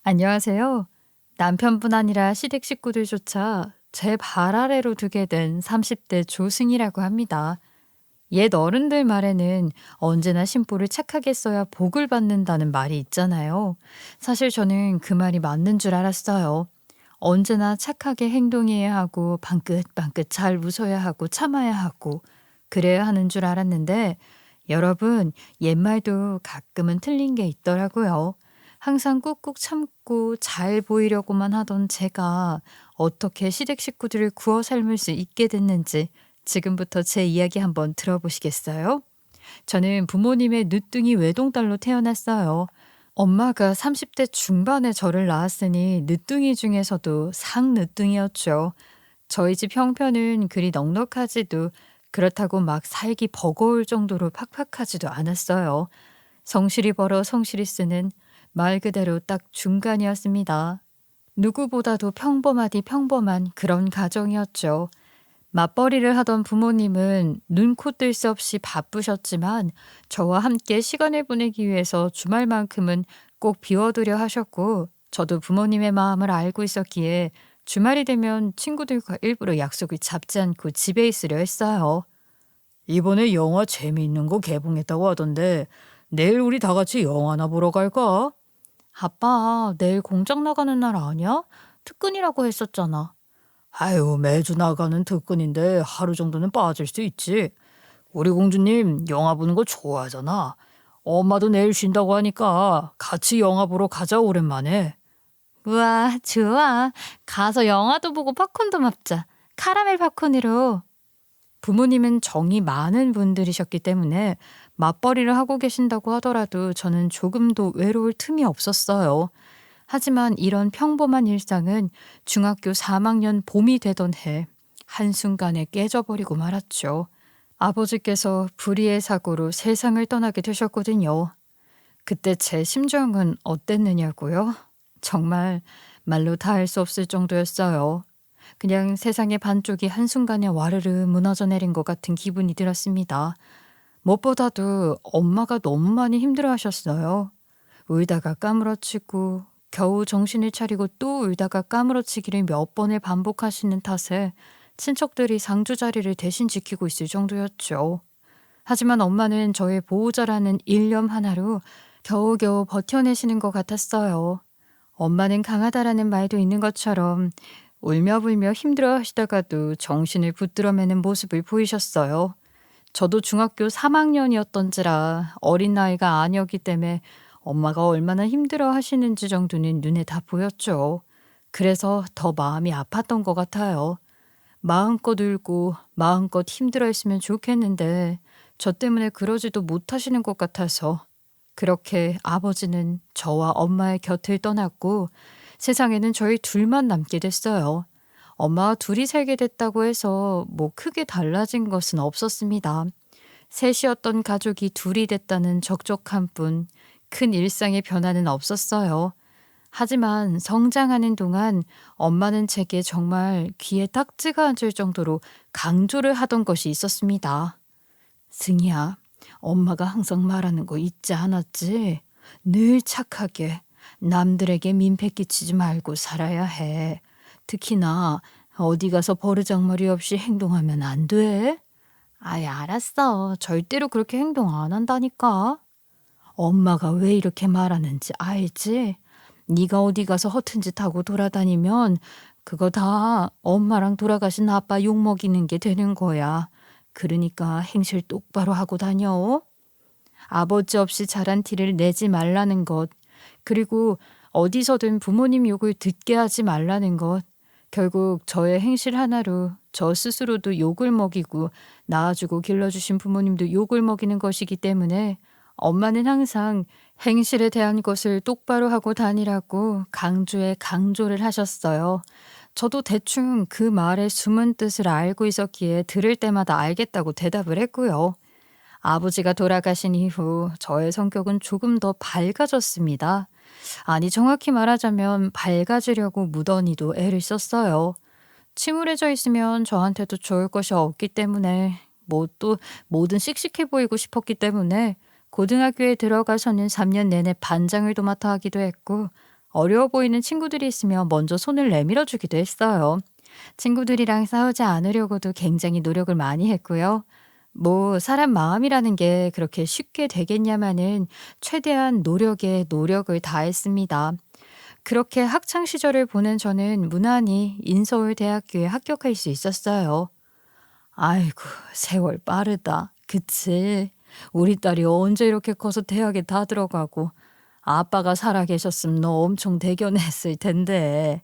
안녕하세요. 남편뿐 아니라 시댁 식구들조차 제 발 아래로 두게 된 30대 조승이라고 합니다. 옛 어른들 말에는 언제나 심보를 착하게 써야 복을 받는다는 말이 있잖아요. 사실 저는 그 말이 맞는 줄 알았어요. 언제나 착하게 행동해야 하고 방긋방긋 잘 웃어야 하고 참아야 하고 그래야 하는 줄 알았는데 여러분, 옛말도 가끔은 틀린 게 있더라고요. 항상 꾹꾹 참고 잘 보이려고만 하던 제가 어떻게 시댁 식구들을 구워 삶을 수 있게 됐는지 지금부터 제 이야기 한번 들어보시겠어요? 저는 부모님의 늦둥이 외동딸로 태어났어요. 엄마가 30대 중반에 저를 낳았으니 늦둥이 중에서도 상늦둥이었죠. 저희 집 형편은 그리 넉넉하지도 그렇다고 막 살기 버거울 정도로 팍팍하지도 않았어요. 성실히 벌어 성실히 쓰는 말 그대로 딱 중간이었습니다. 누구보다도 평범하디 평범한 그런 가정이었죠. 맞벌이를 하던 부모님은 눈코 뜰 새 없이 바쁘셨지만 저와 함께 시간을 보내기 위해서 주말만큼은 꼭 비워두려 하셨고 저도 부모님의 마음을 알고 있었기에 주말이 되면 친구들과 일부러 약속을 잡지 않고 집에 있으려 했어요. 이번에 영화 재미있는 거 개봉했다고 하던데 내일 우리 다 같이 영화나 보러 갈까? 아빠, 내일 공장 나가는 날 아니야? 특근이라고 했었잖아. 아유, 매주 나가는 특근인데 하루 정도는 빠질 수 있지. 우리 공주님 영화 보는 거 좋아하잖아. 엄마도 내일 쉰다고 하니까 같이 영화 보러 가자 오랜만에. 우와, 좋아. 가서 영화도 보고 팝콘도 먹자. 카라멜 팝콘으로. 부모님은 정이 많은 분들이셨기 때문에 맞벌이를 하고 계신다고 하더라도 저는 조금도 외로울 틈이 없었어요. 하지만 이런 평범한 일상은 중학교 3학년 봄이 되던 해 한순간에 깨져버리고 말았죠. 아버지께서 불의의 사고로 세상을 떠나게 되셨거든요. 그때 제 심정은 어땠느냐고요? 정말 말로 다 할 수 없을 정도였어요. 그냥 세상의 반쪽이 한순간에 와르르 무너져 내린 것 같은 기분이 들었습니다. 무엇보다도 엄마가 너무 많이 힘들어 하셨어요. 울다가 까무러치고 겨우 정신을 차리고 또 울다가 까무러치기를 몇 번을 반복하시는 탓에 친척들이 상주 자리를 대신 지키고 있을 정도였죠. 하지만 엄마는 저의 보호자라는 일념 하나로 겨우겨우 버텨내시는 것 같았어요. 엄마는 강하다라는 말도 있는 것처럼 울며불며 힘들어 하시다가도 정신을 붙들어매는 모습을 보이셨어요. 저도 중학교 3학년이었던지라 어린 나이가 아니었기 때문에 엄마가 얼마나 힘들어 하시는지 정도는 눈에 다 보였죠. 그래서 더 마음이 아팠던 것 같아요. 마음껏 울고 마음껏 힘들어 했으면 좋겠는데 저 때문에 그러지도 못하시는 것 같아서 그렇게 아버지는 저와 엄마의 곁을 떠났고 세상에는 저희 둘만 남게 됐어요. 엄마와 둘이 살게 됐다고 해서 뭐 크게 달라진 것은 없었습니다. 셋이었던 가족이 둘이 됐다는 적적함 뿐 큰 일상의 변화는 없었어요. 하지만 성장하는 동안 엄마는 제게 정말 귀에 딱지가 앉을 정도로 강조를 하던 것이 있었습니다. 승희야, 엄마가 항상 말하는 거 잊지 않았지? 늘 착하게 남들에게 민폐 끼치지 말고 살아야 해. 특히나 어디 가서 버르장머리 없이 행동하면 안 돼. 아이, 알았어. 절대로 그렇게 행동 안 한다니까. 엄마가 왜 이렇게 말하는지 알지? 네가 어디 가서 허튼 짓 하고 돌아다니면 그거 다 엄마랑 돌아가신 아빠 욕먹이는 게 되는 거야. 그러니까 행실 똑바로 하고 다녀. 아버지 없이 자란 티를 내지 말라는 것. 그리고 어디서든 부모님 욕을 듣게 하지 말라는 것. 결국 저의 행실 하나로 저 스스로도 욕을 먹이고 낳아주고 길러주신 부모님도 욕을 먹이는 것이기 때문에 엄마는 항상 행실에 대한 것을 똑바로 하고 다니라고 강조에 강조를 하셨어요. 저도 대충 그 말의 숨은 뜻을 알고 있었기에 들을 때마다 알겠다고 대답을 했고요. 아버지가 돌아가신 이후 저의 성격은 조금 더 밝아졌습니다. 아니, 정확히 말하자면 밝아지려고 무던히도 애를 썼어요. 침울해져 있으면 저한테도 좋을 것이 없기 때문에 뭐 또 뭐든 씩씩해 보이고 싶었기 때문에 고등학교에 들어가서는 3년 내내 반장을 도맡아 하기도 했고 어려워 보이는 친구들이 있으면 먼저 손을 내밀어 주기도 했어요. 친구들이랑 싸우지 않으려고도 굉장히 노력을 많이 했고요. 뭐 사람 마음이라는 게 그렇게 쉽게 되겠냐마는 최대한 노력에 노력을 다했습니다. 그렇게 학창 시절을 보낸 저는 무난히 인서울대학교에 합격할 수 있었어요. 아이고, 세월 빠르다. 그치? 우리 딸이 언제 이렇게 커서 대학에 다 들어가고 아빠가 살아계셨으면 너 엄청 대견했을 텐데.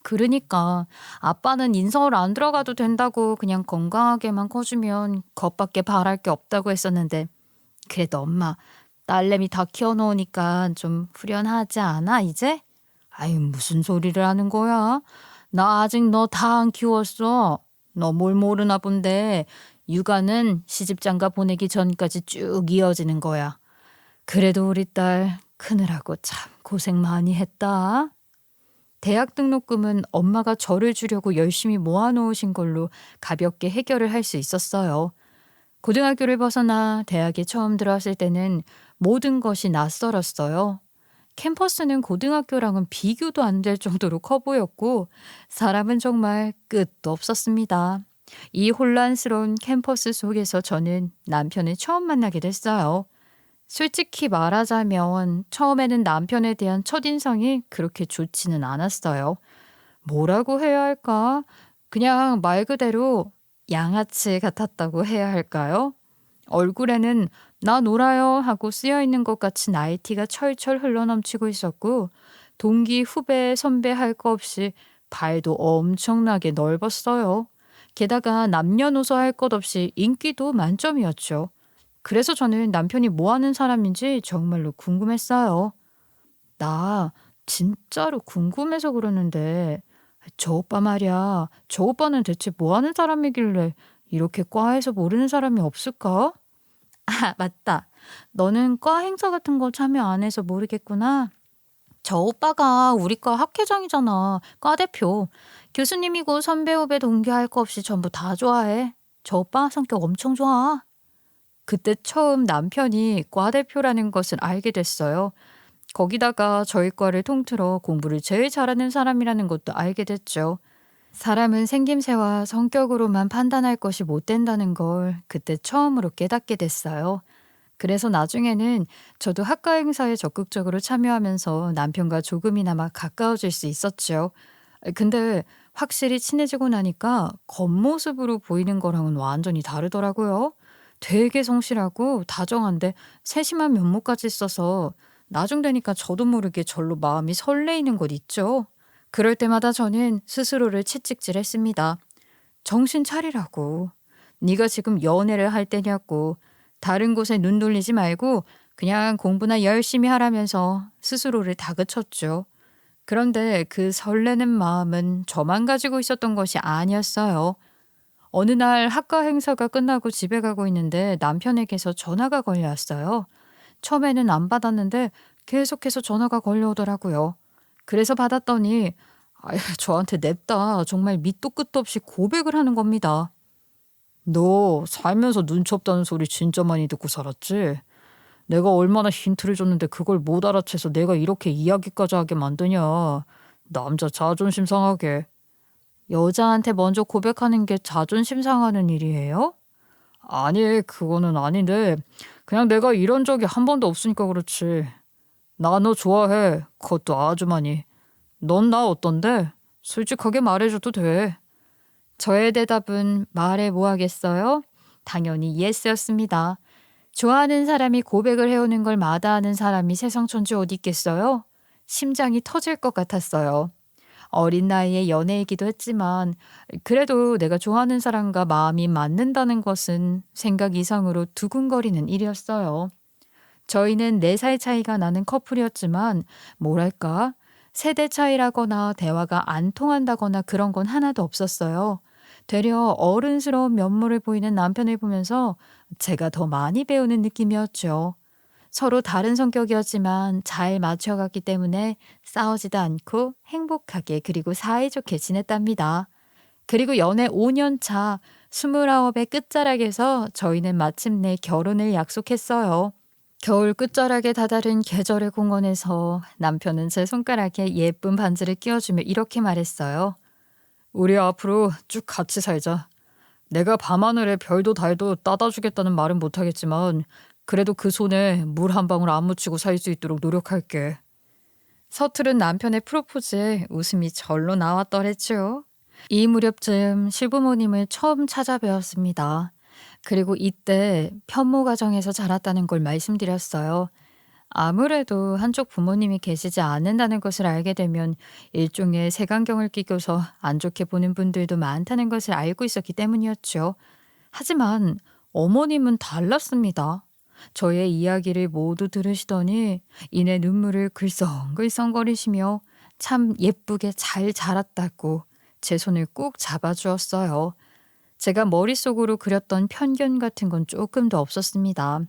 그러니까 아빠는 인서울 안 들어가도 된다고 그냥 건강하게만 커주면 그것밖에 바랄 게 없다고 했었는데 그래도 엄마 딸내미 다 키워놓으니까 좀 후련하지 않아 이제? 아유 무슨 소리를 하는 거야? 나 아직 너 다 안 키웠어. 너 뭘 모르나 본데 육아는 시집장가 보내기 전까지 쭉 이어지는 거야. 그래도 우리 딸 크느라고 참 고생 많이 했다. 대학 등록금은 엄마가 저를 주려고 열심히 모아놓으신 걸로 가볍게 해결을 할 수 있었어요. 고등학교를 벗어나 대학에 처음 들어왔을 때는 모든 것이 낯설었어요. 캠퍼스는 고등학교랑은 비교도 안 될 정도로 커 보였고 사람은 정말 끝도 없었습니다. 이 혼란스러운 캠퍼스 속에서 저는 남편을 처음 만나게 됐어요. 솔직히 말하자면 처음에는 남편에 대한 첫인상이 그렇게 좋지는 않았어요. 뭐라고 해야 할까? 그냥 말 그대로 양아치 같았다고 해야 할까요? 얼굴에는 나 놀아요 하고 쓰여 있는 것 같이 나이티가 철철 흘러넘치고 있었고 동기, 후배, 선배 할 거 없이 발도 엄청나게 넓었어요. 게다가 남녀노소 할 것 없이 인기도 만점이었죠. 그래서 저는 남편이 뭐 하는 사람인지 정말로 궁금했어요. 나 진짜로 궁금해서 그러는데 저 오빠 말이야. 저 오빠는 대체 뭐 하는 사람이길래 이렇게 과에서 모르는 사람이 없을까? 아, 맞다. 너는 과 행사 같은 거 참여 안 해서 모르겠구나. 저 오빠가 우리 과 학회장이잖아. 과 대표. 교수님이고 선배 후배 동기 할 거 없이 전부 다 좋아해. 저 오빠 성격 엄청 좋아. 그때 처음 남편이 과 대표라는 것을 알게 됐어요. 거기다가 저희 과를 통틀어 공부를 제일 잘하는 사람이라는 것도 알게 됐죠. 사람은 생김새와 성격으로만 판단할 것이 못 된다는 걸 그때 처음으로 깨닫게 됐어요. 그래서 나중에는 저도 학과 행사에 적극적으로 참여하면서 남편과 조금이나마 가까워질 수 있었죠. 근데 확실히 친해지고 나니까 겉모습으로 보이는 거랑은 완전히 다르더라고요. 되게 성실하고 다정한데 세심한 면모까지 있어서 나중 되니까 저도 모르게 절로 마음이 설레이는 것 있죠. 그럴 때마다 저는 스스로를 채찍질했습니다. 정신 차리라고. 네가 지금 연애를 할 때냐고. 다른 곳에 눈 돌리지 말고 그냥 공부나 열심히 하라면서 스스로를 다그쳤죠. 그런데 그 설레는 마음은 저만 가지고 있었던 것이 아니었어요. 어느 날 학과 행사가 끝나고 집에 가고 있는데 남편에게서 전화가 걸려왔어요. 처음에는 안 받았는데 계속해서 전화가 걸려오더라고요. 그래서 받았더니 저한테 냅다 정말 밑도 끝도 없이 고백을 하는 겁니다. 너 살면서 눈치 없다는 소리 진짜 많이 듣고 살았지? 내가 얼마나 힌트를 줬는데 그걸 못 알아채서 내가 이렇게 이야기까지 하게 만드냐. 남자 자존심 상하게. 여자한테 먼저 고백하는 게 자존심 상하는 일이에요? 아니, 그거는 아닌데 그냥 내가 이런 적이 한 번도 없으니까 그렇지. 나 너 좋아해. 그것도 아주 많이. 넌 나 어떤데? 솔직하게 말해줘도 돼. 저의 대답은 말해 뭐 하겠어요? 당연히 예스였습니다. 좋아하는 사람이 고백을 해오는 걸 마다하는 사람이 세상 천지 어디 있겠어요? 심장이 터질 것 같았어요. 어린 나이에 연애이기도 했지만 그래도 내가 좋아하는 사람과 마음이 맞는다는 것은 생각 이상으로 두근거리는 일이었어요. 저희는 4살 차이가 나는 커플이었지만 뭐랄까 세대 차이라거나 대화가 안 통한다거나 그런 건 하나도 없었어요. 되려 어른스러운 면모를 보이는 남편을 보면서 제가 더 많이 배우는 느낌이었죠. 서로 다른 성격이었지만 잘 맞춰갔기 때문에 싸우지도 않고 행복하게 그리고 사이좋게 지냈답니다. 그리고 연애 5년 차 29의 끝자락에서 저희는 마침내 결혼을 약속했어요. 겨울 끝자락에 다다른 계절의 공원에서 남편은 제 손가락에 예쁜 반지를 끼워주며 이렇게 말했어요. 우리 앞으로 쭉 같이 살자. 내가 밤하늘에 별도 달도 따다 주겠다는 말은 못하겠지만 그래도 그 손에 물 한 방울 안 묻히고 살 수 있도록 노력할게. 서투른 남편의 프로포즈에 웃음이 절로 나왔더랬죠. 이 무렵쯤 시부모님을 처음 찾아뵈었습니다. 그리고 이때 편모 가정에서 자랐다는 걸 말씀드렸어요. 아무래도 한쪽 부모님이 계시지 않는다는 것을 알게 되면 일종의 색안경을 끼고서 안 좋게 보는 분들도 많다는 것을 알고 있었기 때문이었죠. 하지만 어머님은 달랐습니다. 저의 이야기를 모두 들으시더니 이내 눈물을 글썽글썽거리시며 참 예쁘게 잘 자랐다고 제 손을 꾹 잡아주었어요. 제가 머릿속으로 그렸던 편견 같은 건 조금도 없었습니다.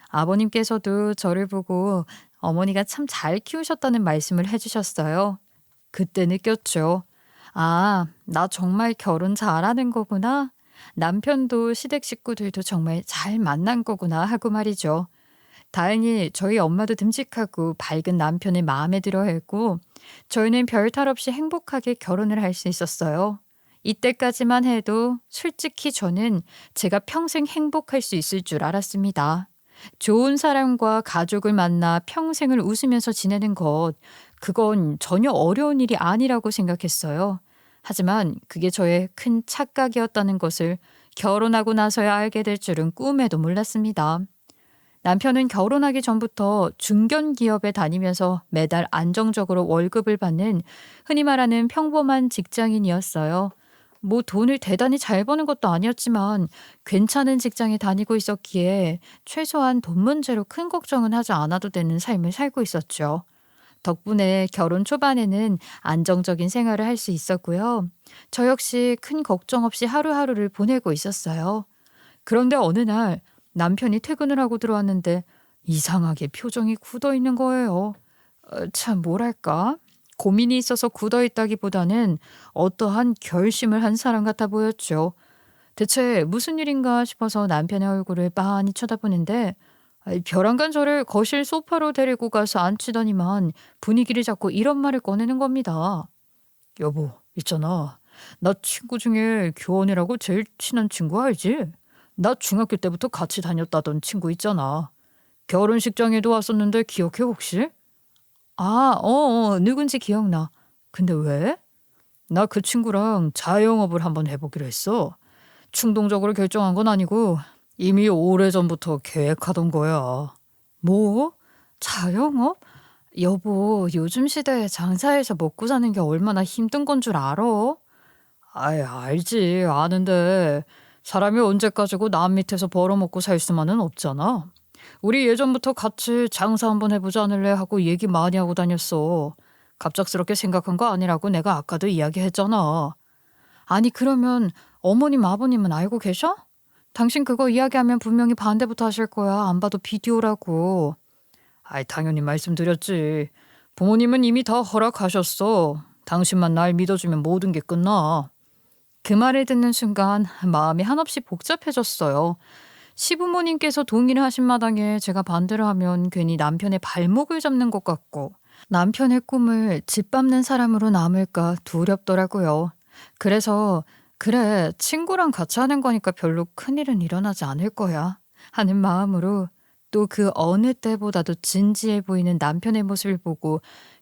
아버님께서도 저를 보고 어머니가 참 잘 키우셨다는 말씀을 해주셨어요. 그때 느꼈죠. 아, 나 정말 결혼 잘하는 거구나. 남편도 시댁 식구들도 정말 잘 만난 거구나 하고 말이죠. 다행히 저희 엄마도 듬직하고 밝은 남편을 마음에 들어 했고 저희는 별탈 없이 행복하게 결혼을 할 수 있었어요. 이때까지만 해도 솔직히 저는 제가 평생 행복할 수 있을 줄 알았습니다. 좋은 사람과 가족을 만나 평생을 웃으면서 지내는 것, 그건 전혀 어려운 일이 아니라고 생각했어요. 하지만 그게 저의 큰 착각이었다는 것을 결혼하고 나서야 알게 될 줄은 꿈에도 몰랐습니다. 남편은 결혼하기 전부터 중견기업에 다니면서 매달 안정적으로 월급을 받는 흔히 말하는 평범한 직장인이었어요. 뭐 돈을 대단히 잘 버는 것도 아니었지만 괜찮은 직장에 다니고 있었기에 최소한 돈 문제로 큰 걱정은 하지 않아도 되는 삶을 살고 있었죠. 덕분에 결혼 초반에는 안정적인 생활을 할 수 있었고요. 저 역시 큰 걱정 없이 하루하루를 보내고 있었어요. 그런데 어느 날 남편이 퇴근을 하고 들어왔는데 이상하게 표정이 굳어 있는 거예요. 참 뭐랄까? 고민이 있어서 굳어 있다기보다는 어떠한 결심을 한 사람 같아 보였죠. 대체 무슨 일인가 싶어서 남편의 얼굴을 빤히 쳐다보는데 벼랑간 저를 거실 소파로 데리고 가서 앉히더니만 분위기를 잡고 이런 말을 꺼내는 겁니다. 여보, 있잖아. 나 친구 중에 교원이라고 제일 친한 친구 알지? 나 중학교 때부터 같이 다녔다던 친구 있잖아. 결혼식장에도 왔었는데 기억해 혹시? 아, 누군지 기억나. 근데 왜? 나 그 친구랑 자영업을 한번 해보기로 했어. 충동적으로 결정한 건 아니고 이미 오래전부터 계획하던 거야. 뭐? 자영업? 여보, 요즘 시대에 장사해서 먹고 사는 게 얼마나 힘든 건 줄 알아? 아이, 알지. 아는데 사람이 언제까지고 남 밑에서 벌어먹고 살 수만은 없잖아. 우리 예전부터 같이 장사 한번 해보자 않을래 하고 얘기 많이 하고 다녔어. 갑작스럽게 생각한 거 아니라고 내가 아까도 이야기했잖아. 아니 그러면 어머님 아버님은 알고 계셔? 당신 그거 이야기하면 분명히 반대부터 하실 거야. 안 봐도 비디오라고. 아이 당연히 말씀드렸지. 부모님은 이미 다 허락하셨어. 당신만 날 믿어주면 모든 게 끝나. 그 말을 듣는 순간 마음이 한없이 복잡해졌어요. 시부모님께서 동의를 하신 마당에 제가 반대를 하면 괜히 남편의 발목을 잡는 것 같고 남편의 꿈을 짓밟는 사람으로 남을까 두렵더라고요. 그래서 그래, 친구랑 같이 하는 거니까 별로 큰일은 일어나지 않을 거야 하는 마음으로 또 그 어느 때보다도 진지해 보이는 남편의 모습을 보고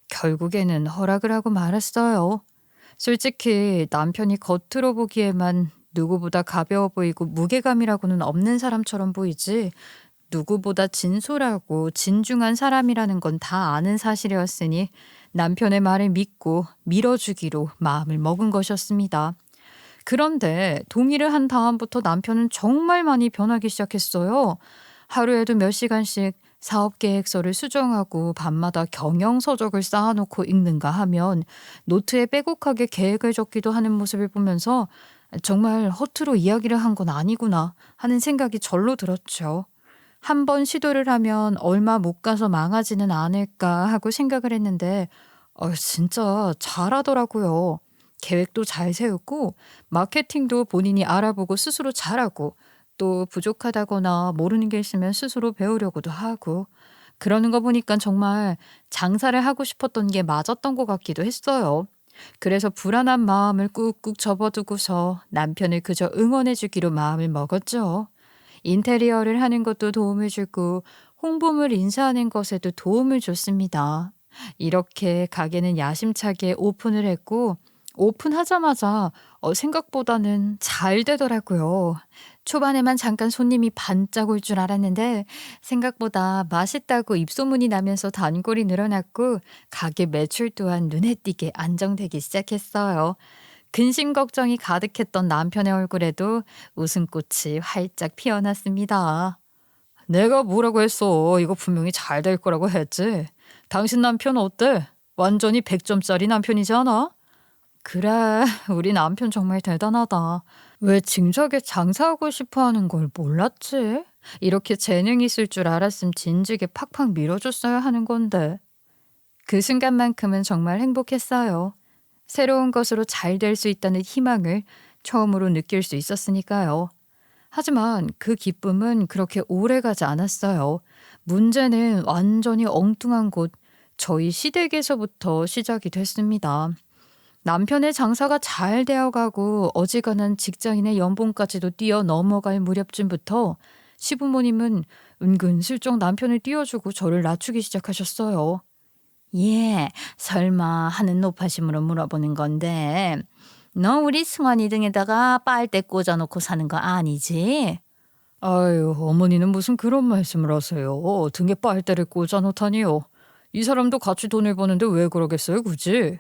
결국에는 허락을 하고 말았어요. 솔직히 남편이 겉으로 보기에만 누구보다 가벼워 보이고 무게감이라고는 없는 사람처럼 보이지 누구보다 진솔하고 진중한 사람이라는 건 다 아는 사실이었으니 남편의 말을 믿고 밀어주기로 마음을 먹은 것이었습니다. 그런데 동의를 한 다음부터 남편은 정말 많이 변하기 시작했어요. 하루에도 몇 시간씩 사업 계획서를 수정하고 밤마다 경영서적을 쌓아놓고 읽는가 하면 노트에 빼곡하게 계획을 적기도 하는 모습을 보면서 정말 허투루 이야기를 한 건 아니구나 하는 생각이 절로 들었죠. 한 번 시도를 하면 얼마 못 가서 망하지는 않을까 하고 생각을 했는데 진짜 잘하더라고요. 계획도 잘 세우고 마케팅도 본인이 알아보고 스스로 잘하고 또 부족하다거나 모르는 게 있으면 스스로 배우려고도 하고 그러는 거 보니까 정말 장사를 하고 싶었던 게 맞았던 것 같기도 했어요. 그래서 불안한 마음을 꾹꾹 접어두고서 남편을 그저 응원해 주기로 마음을 먹었죠. 인테리어를 하는 것도 도움을 주고 홍보물 인사하는 것에도 도움을 줬습니다. 이렇게 가게는 야심차게 오픈을 했고 오픈하자마자 생각보다는 잘 되더라고요. 초반에만 잠깐 손님이 반짝 올 줄 알았는데 생각보다 맛있다고 입소문이 나면서 단골이 늘어났고 가게 매출 또한 눈에 띄게 안정되기 시작했어요. 근심 걱정이 가득했던 남편의 얼굴에도 웃음꽃이 활짝 피어났습니다. 내가 뭐라고 했어? 이거 분명히 잘 될 거라고 했지. 당신 남편 어때? 완전히 100점짜리 남편이지 않아? 그래, 우리 남편 정말 대단하다. 왜 진작에 장사하고 싶어 하는 걸 몰랐지? 이렇게 재능이 있을 줄 알았으면 진즉에 팍팍 밀어줬어야 하는 건데. 그 순간만큼은 정말 행복했어요. 새로운 것으로 잘 될 수 있다는 희망을 처음으로 느낄 수 있었으니까요. 하지만 그 기쁨은 그렇게 오래 가지 않았어요. 문제는 완전히 엉뚱한 곳, 저희 시댁에서부터 시작이 됐습니다. 남편의 장사가 잘 되어가고 어지간한 직장인의 연봉까지도 뛰어 넘어갈 무렵쯤부터 시부모님은 은근슬쩍 남편을 띄워주고 저를 낮추기 시작하셨어요. 예, 설마 하는 노파심으로 물어보는 건데, 너 우리 승환이 등에다가 빨대 꽂아놓고 사는 거 아니지? 아유, 어머니는 무슨 그런 말씀을 하세요. 등에 빨대를 꽂아놓다니요. 이 사람도 같이 돈을 버는데 왜 그러겠어요, 굳이?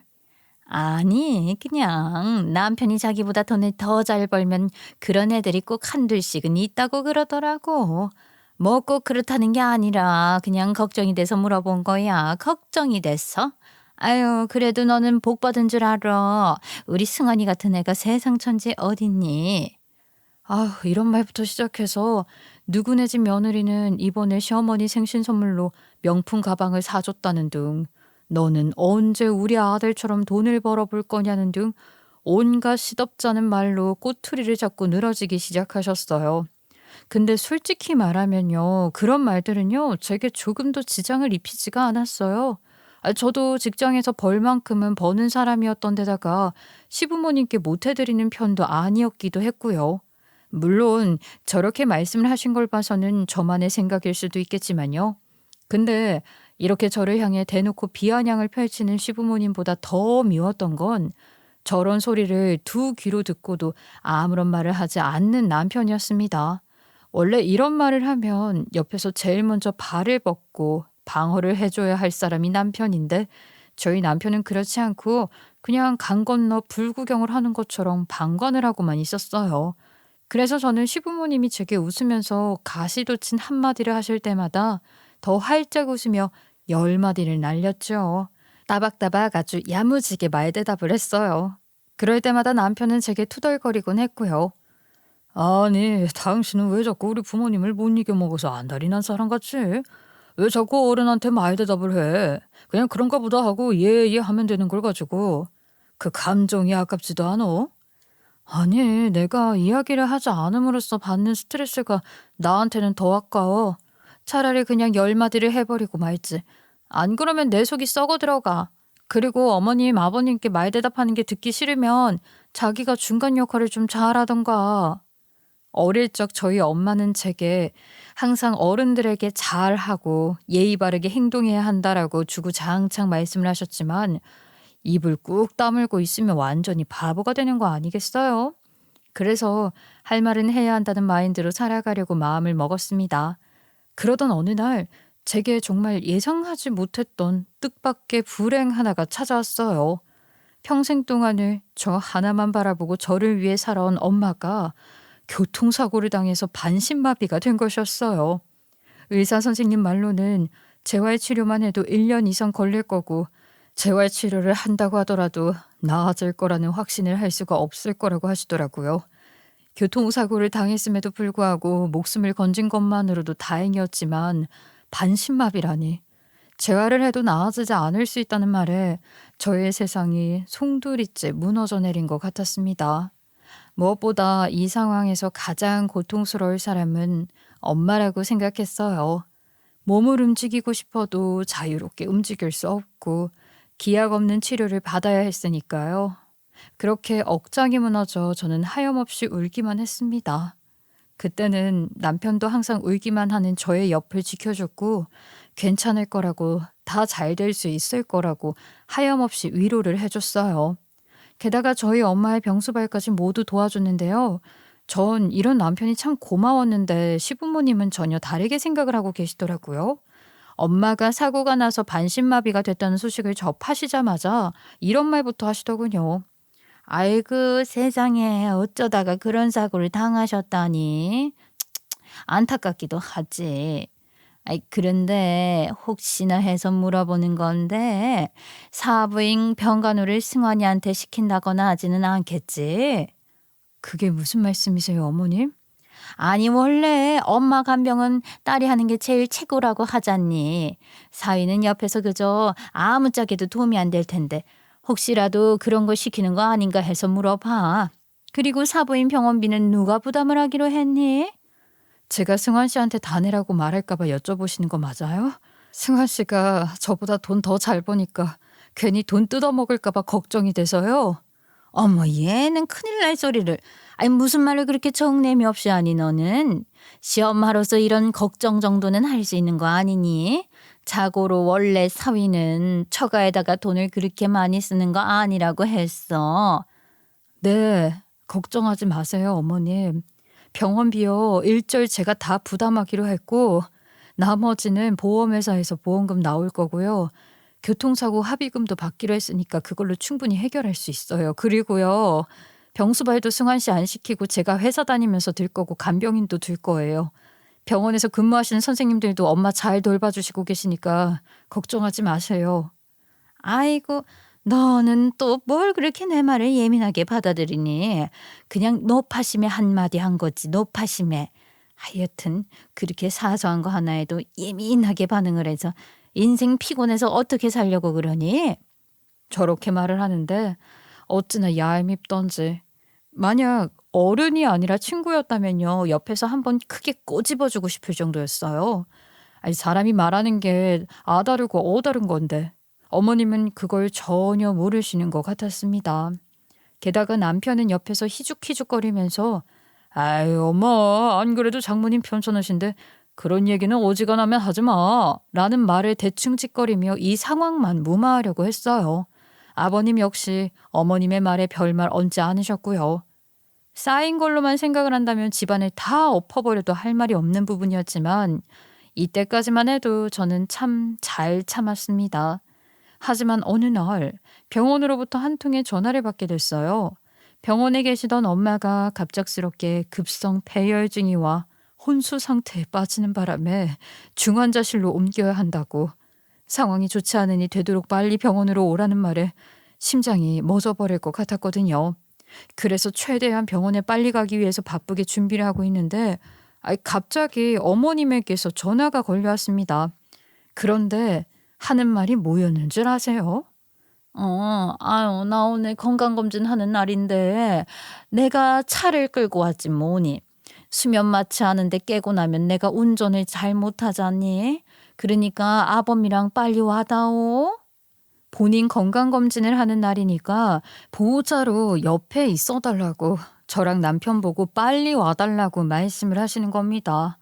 아니, 그냥 남편이 자기보다 돈을 더 잘 벌면 그런 애들이 꼭 한둘씩은 있다고 그러더라고. 뭐 꼭 그렇다는 게 아니라 그냥 걱정이 돼서 물어본 거야. 걱정이 됐어? 아유, 그래도 너는 복 받은 줄 알아. 우리 승환이 같은 애가 세상 천지 어딨니? 아, 이런 말부터 시작해서 누구네 집 며느리는 이번에 시어머니 생신 선물로 명품 가방을 사줬다는 등 너는 언제 우리 아들처럼 돈을 벌어볼 거냐는 등 온갖 시덥잖은 말로 꼬투리를 잡고 늘어지기 시작하셨어요. 근데 솔직히 말하면요. 그런 말들은요. 제게 조금도 지장을 입히지가 않았어요. 저도 직장에서 벌 만큼은 버는 사람이었던 데다가 시부모님께 못 해드리는 편도 아니었기도 했고요. 물론 저렇게 말씀을 하신 걸 봐서는 저만의 생각일 수도 있겠지만요. 근데 이렇게 저를 향해 대놓고 비아냥을 펼치는 시부모님보다 더 미웠던 건 저런 소리를 두 귀로 듣고도 아무런 말을 하지 않는 남편이었습니다. 원래 이런 말을 하면 옆에서 제일 먼저 발을 뻗고 방어를 해줘야 할 사람이 남편인데 저희 남편은 그렇지 않고 그냥 강 건너 불구경을 하는 것처럼 방관을 하고만 있었어요. 그래서 저는 시부모님이 제게 웃으면서 가시돋친 한마디를 하실 때마다 더 활짝 웃으며 10마디를 날렸죠. 따박따박 아주 야무지게 말대답을 했어요. 그럴 때마다 남편은 제게 투덜거리곤 했고요. 아니, 당신은 왜 자꾸 우리 부모님을 못 이겨먹어서 안달이 난 사람 같지? 왜 자꾸 어른한테 말대답을 해? 그냥 그런가 보다 하고 예 하면 되는 걸 가지고. 그 감정이 아깝지도 않어? 아니, 내가 이야기를 하지 않음으로써 받는 스트레스가 나한테는 더 아까워. 차라리 그냥 10마디를 해버리고 말지. 안 그러면 내 속이 썩어 들어가. 그리고 어머님, 아버님께 말대답하는 게 듣기 싫으면 자기가 중간 역할을 좀 잘하던가. 어릴 적 저희 엄마는 제게 항상 어른들에게 잘하고 예의 바르게 행동해야 한다라고 주구장창 말씀을 하셨지만 입을 꾹 다물고 있으면 완전히 바보가 되는 거 아니겠어요? 그래서 할 말은 해야 한다는 마인드로 살아가려고 마음을 먹었습니다. 그러던 어느 날 제게 정말 예상하지 못했던 뜻밖의 불행 하나가 찾아왔어요. 평생 동안을 저 하나만 바라보고 저를 위해 살아온 엄마가 교통사고를 당해서 반신마비가 된 것이었어요. 의사 선생님 말로는 재활치료만 해도 1년 이상 걸릴 거고 재활치료를 한다고 하더라도 나아질 거라는 확신을 할 수가 없을 거라고 하시더라고요. 교통사고를 당했음에도 불구하고 목숨을 건진 것만으로도 다행이었지만 반신마비라니. 재활을 해도 나아지지 않을 수 있다는 말에 저의 세상이 송두리째 무너져 내린 것 같았습니다. 무엇보다 이 상황에서 가장 고통스러울 사람은 엄마라고 생각했어요. 몸을 움직이고 싶어도 자유롭게 움직일 수 없고 기약 없는 치료를 받아야 했으니까요. 그렇게 억장이 무너져 저는 하염없이 울기만 했습니다. 그때는 남편도 항상 울기만 하는 저의 옆을 지켜줬고 괜찮을 거라고, 다 잘 될 수 있을 거라고 하염없이 위로를 해줬어요. 게다가 저희 엄마의 병수발까지 모두 도와줬는데요. 전 이런 남편이 참 고마웠는데 시부모님은 전혀 다르게 생각을 하고 계시더라고요. 엄마가 사고가 나서 반신마비가 됐다는 소식을 접하시자마자 이런 말부터 하시더군요. 아이고 세상에 어쩌다가 그런 사고를 당하셨다니. 안타깝기도 하지. 아이, 그런데 혹시나 해서 물어보는 건데 사부인 병간호를 승환이한테 시킨다거나 하지는 않겠지? 그게 무슨 말씀이세요, 어머님? 아니 원래 엄마 간병은 딸이 하는 게 제일 최고라고 하잖니. 사위는 옆에서 그저 아무짝에도 도움이 안 될 텐데 혹시라도 그런 거 시키는 거 아닌가 해서 물어봐. 그리고 사부인 병원비는 누가 부담을 하기로 했니? 제가 승환 씨한테 다 내라고 말할까 봐 여쭤보시는 거 맞아요? 승환 씨가 저보다 돈 더 잘 버니까 괜히 돈 뜯어먹을까 봐 걱정이 돼서요. 어머 얘는 큰일 날 소리를. 아니 무슨 말을 그렇게 정내미 없이 하니 너는. 시엄마로서 이런 걱정 정도는 할 수 있는 거 아니니? 자고로 원래 사위는 처가에다가 돈을 그렇게 많이 쓰는 거 아니라고 했어. 네, 걱정하지 마세요, 어머님. 병원비요, 일절 제가 다 부담하기로 했고 나머지는 보험회사에서 보험금 나올 거고요. 교통사고 합의금도 받기로 했으니까 그걸로 충분히 해결할 수 있어요. 그리고요, 병수발도 승환 씨 안 시키고 제가 회사 다니면서 들 거고 간병인도 들 거예요. 병원에서 근무하시는 선생님들도 엄마 잘 돌봐주시고 계시니까 걱정하지 마세요. 아이고, 너는 또 뭘 그렇게 내 말을 예민하게 받아들이니? 그냥 노파심에 한마디 한 거지, 노파심에. 하여튼 그렇게 사소한 거 하나에도 예민하게 반응을 해서 인생 피곤해서 어떻게 살려고 그러니? 저렇게 말을 하는데 어찌나 얄밉던지. 만약 어른이 아니라 친구였다면요, 옆에서 한번 크게 꼬집어주고 싶을 정도였어요. 아니, 사람이 말하는 게 아다르고 어다른 건데 어머님은 그걸 전혀 모르시는 것 같았습니다. 게다가 남편은 옆에서 희죽희죽거리면서 아유 엄마, 안 그래도 장모님 편찮으신데 그런 얘기는 어지간하면 하지 마 라는 말을 대충 짓거리며 이 상황만 무마하려고 했어요. 아버님 역시 어머님의 말에 별말 얹지 않으셨고요. 쌓인 걸로만 생각을 한다면 집안을 다 엎어버려도 할 말이 없는 부분이었지만 이때까지만 해도 저는 참 잘 참았습니다. 하지만 어느 날 병원으로부터 한 통의 전화를 받게 됐어요. 병원에 계시던 엄마가 갑작스럽게 급성 폐혈증이 와 혼수 상태에 빠지는 바람에 중환자실로 옮겨야 한다고. 상황이 좋지 않으니 되도록 빨리 병원으로 오라는 말에 심장이 멎어버릴 것 같았거든요. 그래서 최대한 병원에 빨리 가기 위해서 바쁘게 준비를 하고 있는데 갑자기 어머님에게서 전화가 걸려왔습니다. 그런데 하는 말이 뭐였는 줄 아세요? 아유, 나 오늘 건강검진 하는 날인데 내가 차를 끌고 왔지 뭐니. 수면 마취 하는데 깨고 나면 내가 운전을 잘 못하잖니. 그러니까 아범이랑 빨리 와다오. 본인 건강검진을 하는 날이니까 보호자로 옆에 있어달라고 저랑 남편 보고 빨리 와달라고 말씀을 하시는 겁니다.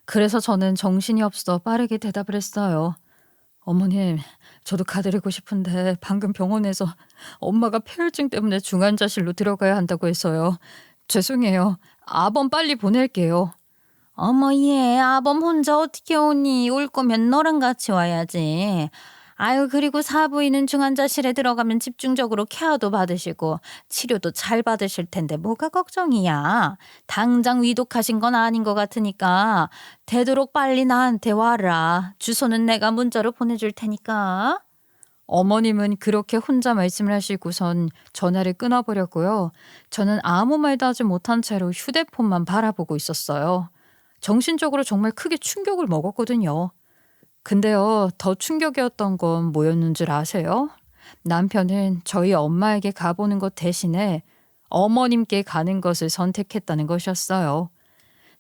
그래서 저는 정신이 없어 빠르게 대답을 했어요. 어머님, 저도 가드리고 싶은데 방금 병원에서 엄마가 폐혈증 때문에 중환자실로 들어가야 한다고 해서요. 죄송해요. 아범 빨리 보낼게요. 어머 얘 아범 혼자 어떻게 오니? 올 거면 너랑 같이 와야지. 아유 그리고 사부인은 중환자실에 들어가면 집중적으로 케어도 받으시고 치료도 잘 받으실 텐데 뭐가 걱정이야. 당장 위독하신 건 아닌 것 같으니까 되도록 빨리 나한테 와라. 주소는 내가 문자로 보내줄 테니까. 어머님은 그렇게 혼자 말씀을 하시고선 전화를 끊어버렸고요. 저는 아무 말도 하지 못한 채로 휴대폰만 바라보고 있었어요. 정신적으로 정말 크게 충격을 먹었거든요. 근데요, 더 충격이었던 건 뭐였는 줄 아세요? 남편은 저희 엄마에게 가보는 것 대신에 어머님께 가는 것을 선택했다는 것이었어요.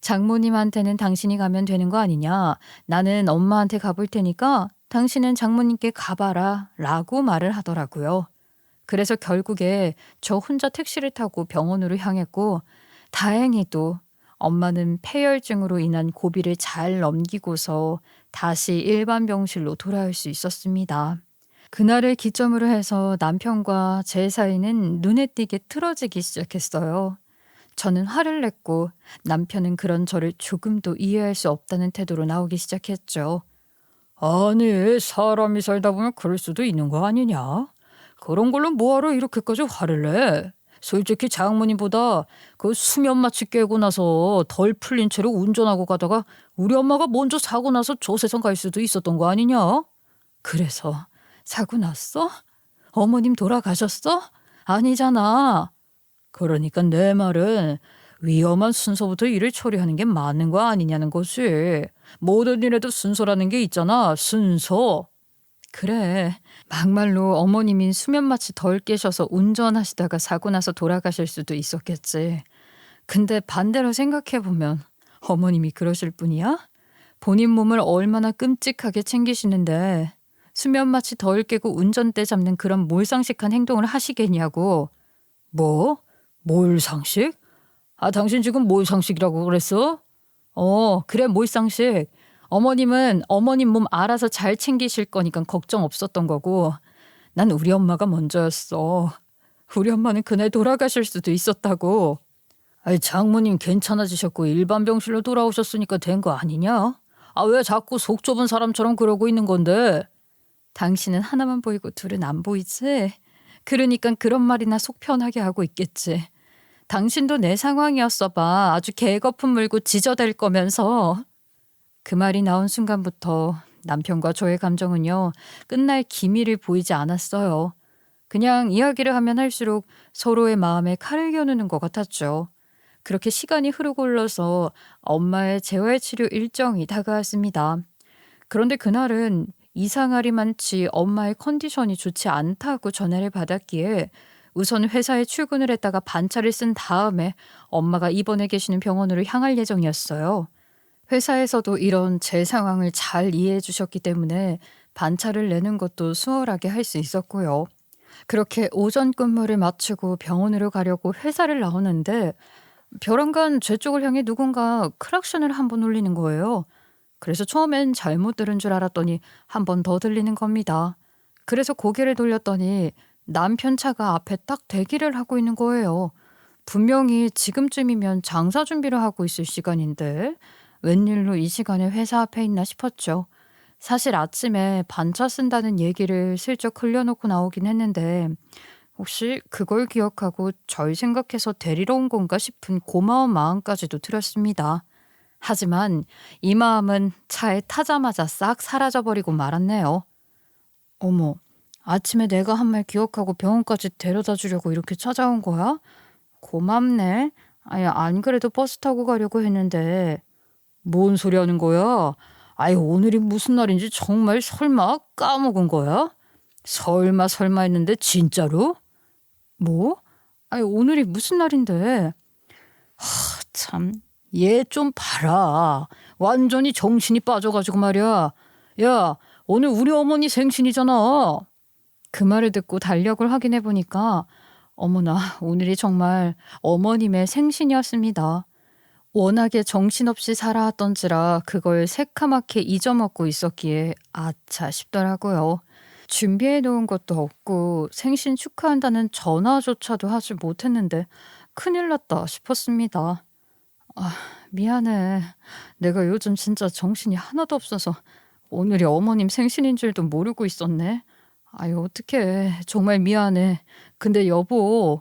장모님한테는 당신이 가면 되는 거 아니냐? 나는 엄마한테 가볼 테니까 당신은 장모님께 가봐라 라고 말을 하더라고요. 그래서 결국에 저 혼자 택시를 타고 병원으로 향했고 다행히도 엄마는 폐혈증으로 인한 고비를 잘 넘기고서 다시 일반 병실로 돌아올 수 있었습니다. 그날을 기점으로 해서 남편과 제 사이는 눈에 띄게 틀어지기 시작했어요. 저는 화를 냈고 남편은 그런 저를 조금도 이해할 수 없다는 태도로 나오기 시작했죠. 아니, 사람이 살다 보면 그럴 수도 있는 거 아니냐? 그런 걸로 뭐하러 이렇게까지 화를 내? 솔직히 장모님보다 그 수면 마취 깨고 나서 덜 풀린 채로 운전하고 가다가 우리 엄마가 먼저 사고 나서 저 세상 갈 수도 있었던 거 아니냐? 그래서 사고 났어? 어머님 돌아가셨어? 아니잖아. 그러니까 내 말은 위험한 순서부터 일을 처리하는 게 맞는 거 아니냐는 거지. 모든 일에도 순서라는 게 있잖아. 순서. 그래. 막말로 어머님이 수면 마취 덜 깨셔서 운전하시다가 사고 나서 돌아가실 수도 있었겠지. 근데 반대로 생각해보면 어머님이 그러실 뿐이야? 본인 몸을 얼마나 끔찍하게 챙기시는데 수면 마취 덜 깨고 운전대 잡는 그런 몰상식한 행동을 하시겠냐고. 뭐? 몰상식? 아, 당신 지금 몰상식이라고 그랬어? 그래, 몰상식. 어머님은 어머님 몸 알아서 잘 챙기실 거니까 걱정 없었던 거고 난 우리 엄마가 먼저였어. 우리 엄마는 그날 돌아가실 수도 있었다고. 아니, 장모님 괜찮아지셨고 일반 병실로 돌아오셨으니까 된 거 아니냐? 아, 왜 자꾸 속 좁은 사람처럼 그러고 있는 건데? 당신은 하나만 보이고 둘은 안 보이지? 그러니까 그런 말이나 속 편하게 하고 있겠지. 당신도 내 상황이었어 봐. 아주 개거품 물고 지저댈 거면서. 그 말이 나온 순간부터 남편과 저의 감정은요, 끝날 기미를 보이지 않았어요. 그냥 이야기를 하면 할수록 서로의 마음에 칼을 겨누는 것 같았죠. 그렇게 시간이 흐르고 흘러서 엄마의 재활치료 일정이 다가왔습니다. 그런데 그날은 이상하리만치 엄마의 컨디션이 좋지 않다고 전화를 받았기에 우선 회사에 출근을 했다가 반차를 쓴 다음에 엄마가 입원해 계시는 병원으로 향할 예정이었어요. 회사에서도 이런 제 상황을 잘 이해해 주셨기 때문에 반차를 내는 것도 수월하게 할 수 있었고요. 그렇게 오전 근무를 마치고 병원으로 가려고 회사를 나오는데 벼랑간 제 쪽을 향해 누군가 크락션을 한 번 울리는 거예요. 그래서 처음엔 잘못 들은 줄 알았더니 한 번 더 들리는 겁니다. 그래서 고개를 돌렸더니 남편 차가 앞에 딱 대기를 하고 있는 거예요. 분명히 지금쯤이면 장사 준비를 하고 있을 시간인데 웬일로 이 시간에 회사 앞에 있나 싶었죠. 사실 아침에 반차 쓴다는 얘기를 슬쩍 흘려놓고 나오긴 했는데 혹시 그걸 기억하고 절 생각해서 데리러 온 건가 싶은 고마운 마음까지도 들었습니다. 하지만 이 마음은 차에 타자마자 싹 사라져버리고 말았네요. 어머, 아침에 내가 한 말 기억하고 병원까지 데려다 주려고 이렇게 찾아온 거야? 고맙네. 아니, 안 그래도 버스 타고 가려고 했는데. 뭔 소리 하는 거야? 아이, 오늘이 무슨 날인지 정말 설마 까먹은 거야? 설마 했는데 진짜로? 뭐? 아니, 오늘이 무슨 날인데? 참, 얘 좀 봐라. 완전히 정신이 빠져가지고 말이야. 야, 오늘 우리 어머니 생신이잖아. 그 말을 듣고 달력을 확인해 보니까 어머나, 오늘이 정말 어머님의 생신이었습니다. 워낙에 정신없이 살아왔던지라 그걸 새카맣게 잊어먹고 있었기에 아차 싶더라고요. 준비해 놓은 것도 없고 생신 축하한다는 전화조차도 하지 못했는데 큰일 났다 싶었습니다. 아, 미안해. 내가 요즘 진짜 정신이 하나도 없어서 오늘이 어머님 생신인 줄도 모르고 있었네. 아유, 어떡해. 정말 미안해. 근데 여보,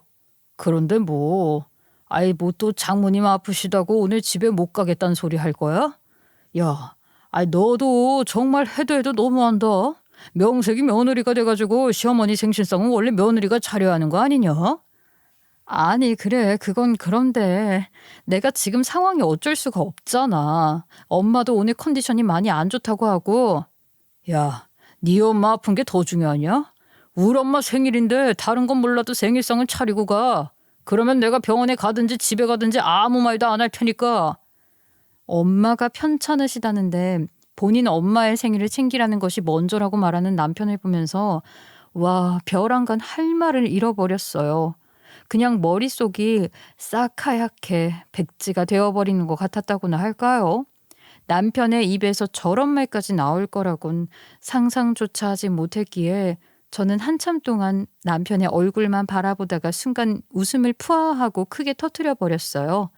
그런데 뭐, 아이, 뭐 또 장모님 아프시다고 오늘 집에 못 가겠다는 소리 할 거야? 야, 아이, 너도 정말 해도 너무한다. 명색이 며느리가 돼가지고 시어머니 생신상은 원래 며느리가 차려야 하는 거 아니냐? 아니, 그래. 그건 그런데 내가 지금 상황이 어쩔 수가 없잖아. 엄마도 오늘 컨디션이 많이 안 좋다고 하고. 야, 네 엄마 아픈 게 더 중요하냐? 우리 엄마 생일인데 다른 건 몰라도 생일상은 차리고 가. 그러면 내가 병원에 가든지 집에 가든지 아무 말도 안 할 테니까. 엄마가 편찮으시다는데 본인 엄마의 생일을 챙기라는 것이 먼저라고 말하는 남편을 보면서 와, 벼랑간 할 말을 잃어버렸어요. 그냥 머릿속이 싹 하얗게 백지가 되어버리는 것 같았다고나 할까요? 남편의 입에서 저런 말까지 나올 거라곤 상상조차 하지 못했기에 저는 한참 동안 남편의 얼굴만 바라보다가 순간 웃음을 푸아하고 크게 터뜨려 버렸어요.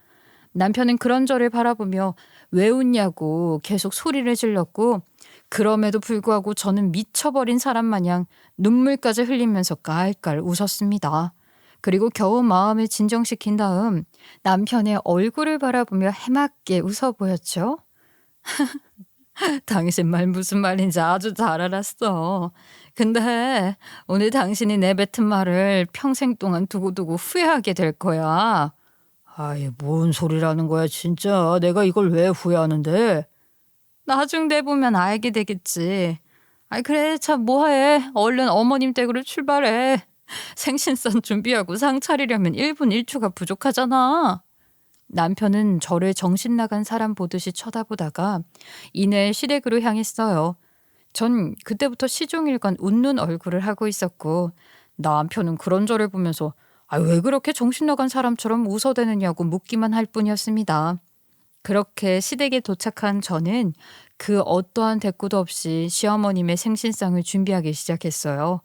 남편은 그런 저를 바라보며 왜 웃냐고 계속 소리를 질렀고 그럼에도 불구하고 저는 미쳐버린 사람 마냥 눈물까지 흘리면서 깔깔 웃었습니다. 그리고 겨우 마음을 진정시킨 다음 남편의 얼굴을 바라보며 해맑게 웃어 보였죠. 당신 말 무슨 말인지 아주 잘 알았어. 근데 오늘 당신이 내뱉은 말을 평생 동안 두고두고 후회하게 될 거야. 아이, 뭔 소리라는 거야 진짜. 내가 이걸 왜 후회하는데? 나중 돼 보면 알게 되겠지. 아이 그래 참 뭐해. 얼른 어머님 댁으로 출발해. 생신선 준비하고 상 차리려면 1분 1초가 부족하잖아. 남편은 저를 정신 나간 사람 보듯이 쳐다보다가 이내 시댁으로 향했어요. 전 그때부터 시종일관 웃는 얼굴을 하고 있었고 남편은 그런 저를 보면서 왜 그렇게 정신 나간 사람처럼 웃어대느냐고 묻기만 할 뿐이었습니다. 그렇게 시댁에 도착한 저는 그 어떠한 대꾸도 없이 시어머님의 생신상을 준비하기 시작했어요.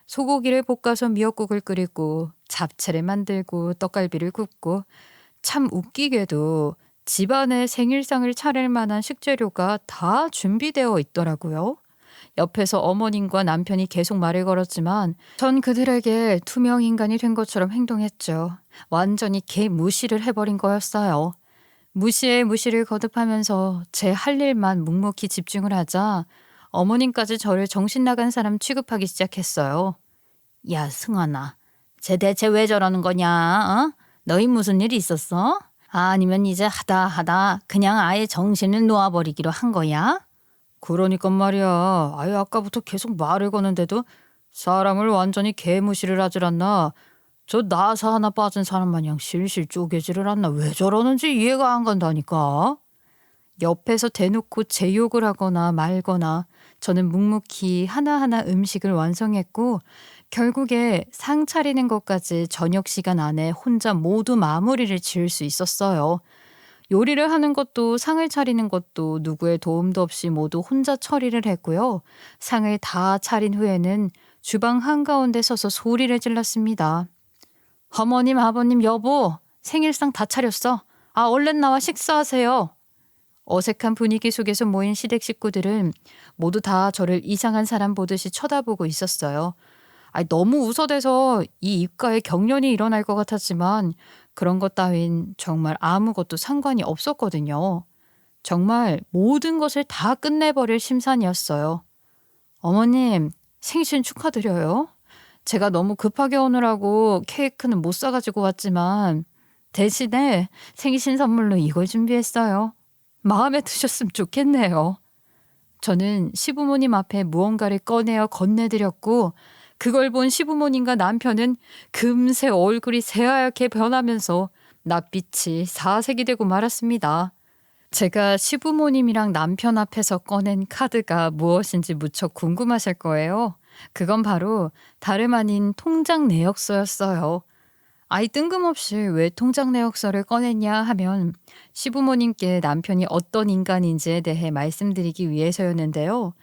소고기를 볶아서 미역국을 끓이고 잡채를 만들고 떡갈비를 굽고 참 웃기게도 집안에 생일상을 차릴 만한 식재료가 다 준비되어 있더라고요. 옆에서 어머님과 남편이 계속 말을 걸었지만 전 그들에게 투명 인간이 된 것처럼 행동했죠. 완전히 개 무시를 해버린 거였어요. 무시에 무시를 거듭하면서 제 할 일만 묵묵히 집중을 하자 어머님까지 저를 정신 나간 사람 취급하기 시작했어요. 야, 승환아, 쟤 대체 왜 저러는 거냐? 너희 무슨 일 있었어? 아니면 이제 하다 그냥 아예 정신을 놓아버리기로 한 거야? 그러니까 말이야. 아까부터 계속 말을 거는데도 사람을 완전히 개무시를 하질 않나. 저 나사 하나 빠진 사람 마냥 실실 쪼개지를 않나. 왜 저러는지 이해가 안 간다니까. 옆에서 대놓고 제 욕을 하거나 말거나 저는 묵묵히 하나하나 음식을 완성했고 결국에 상 차리는 것까지 저녁 시간 안에 혼자 모두 마무리를 지을 수 있었어요. 요리를 하는 것도 상을 차리는 것도 누구의 도움도 없이 모두 혼자 처리를 했고요. 상을 다 차린 후에는 주방 한가운데 서서 소리를 질렀습니다. 어머님, 아버님, 여보, 생일상 다 차렸어. 얼른 나와 식사하세요. 어색한 분위기 속에서 모인 시댁 식구들은 모두 다 저를 이상한 사람 보듯이 쳐다보고 있었어요. 너무 웃어대서 이 입가에 경련이 일어날 것 같았지만 그런 것 따윈 정말 아무것도 상관이 없었거든요. 정말 모든 것을 다 끝내버릴 심산이었어요. 어머님, 생신 축하드려요. 제가 너무 급하게 오느라고 케이크는 못 사가지고 왔지만 대신에 생신 선물로 이걸 준비했어요. 마음에 드셨으면 좋겠네요. 저는 시부모님 앞에 무언가를 꺼내어 건네드렸고 그걸 본 시부모님과 남편은 금세 얼굴이 새하얗게 변하면서 낯빛이 사색이 되고 말았습니다. 제가 시부모님이랑 남편 앞에서 꺼낸 카드가 무엇인지 무척 궁금하실 거예요. 그건 바로 다름 아닌 통장 내역서였어요. 뜬금없이 왜 통장 내역서를 꺼냈냐 하면 시부모님께 남편이 어떤 인간인지에 대해 말씀드리기 위해서였는데요.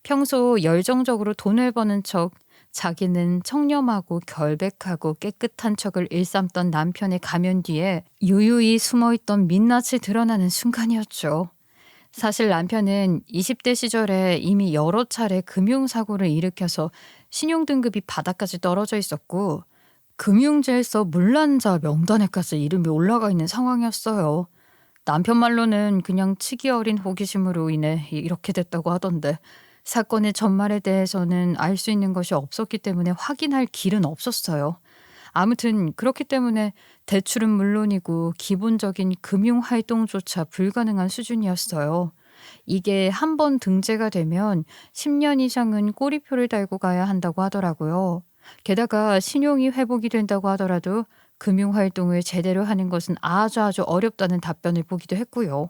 평소 열정적으로 돈을 버는 척 자기는 청렴하고 결백하고 깨끗한 척을 일삼던 남편의 가면 뒤에 유유히 숨어있던 민낯이 드러나는 순간이었죠. 사실 남편은 20대 시절에 이미 여러 차례 금융사고를 일으켜서 신용등급이 바닥까지 떨어져 있었고 금융질서 문란자 명단에까지 이름이 올라가 있는 상황이었어요. 남편 말로는 그냥 치기 어린 호기심으로 인해 이렇게 됐다고 하던데 사건의 전말에 대해서는 알 수 있는 것이 없었기 때문에 확인할 길은 없었어요. 아무튼 그렇기 때문에 대출은 물론이고 기본적인 금융활동조차 불가능한 수준이었어요. 이게 한 번 등재가 되면 10년 이상은 꼬리표를 달고 가야 한다고 하더라고요. 게다가 신용이 회복이 된다고 하더라도 금융활동을 제대로 하는 것은 아주 어렵다는 답변을 보기도 했고요.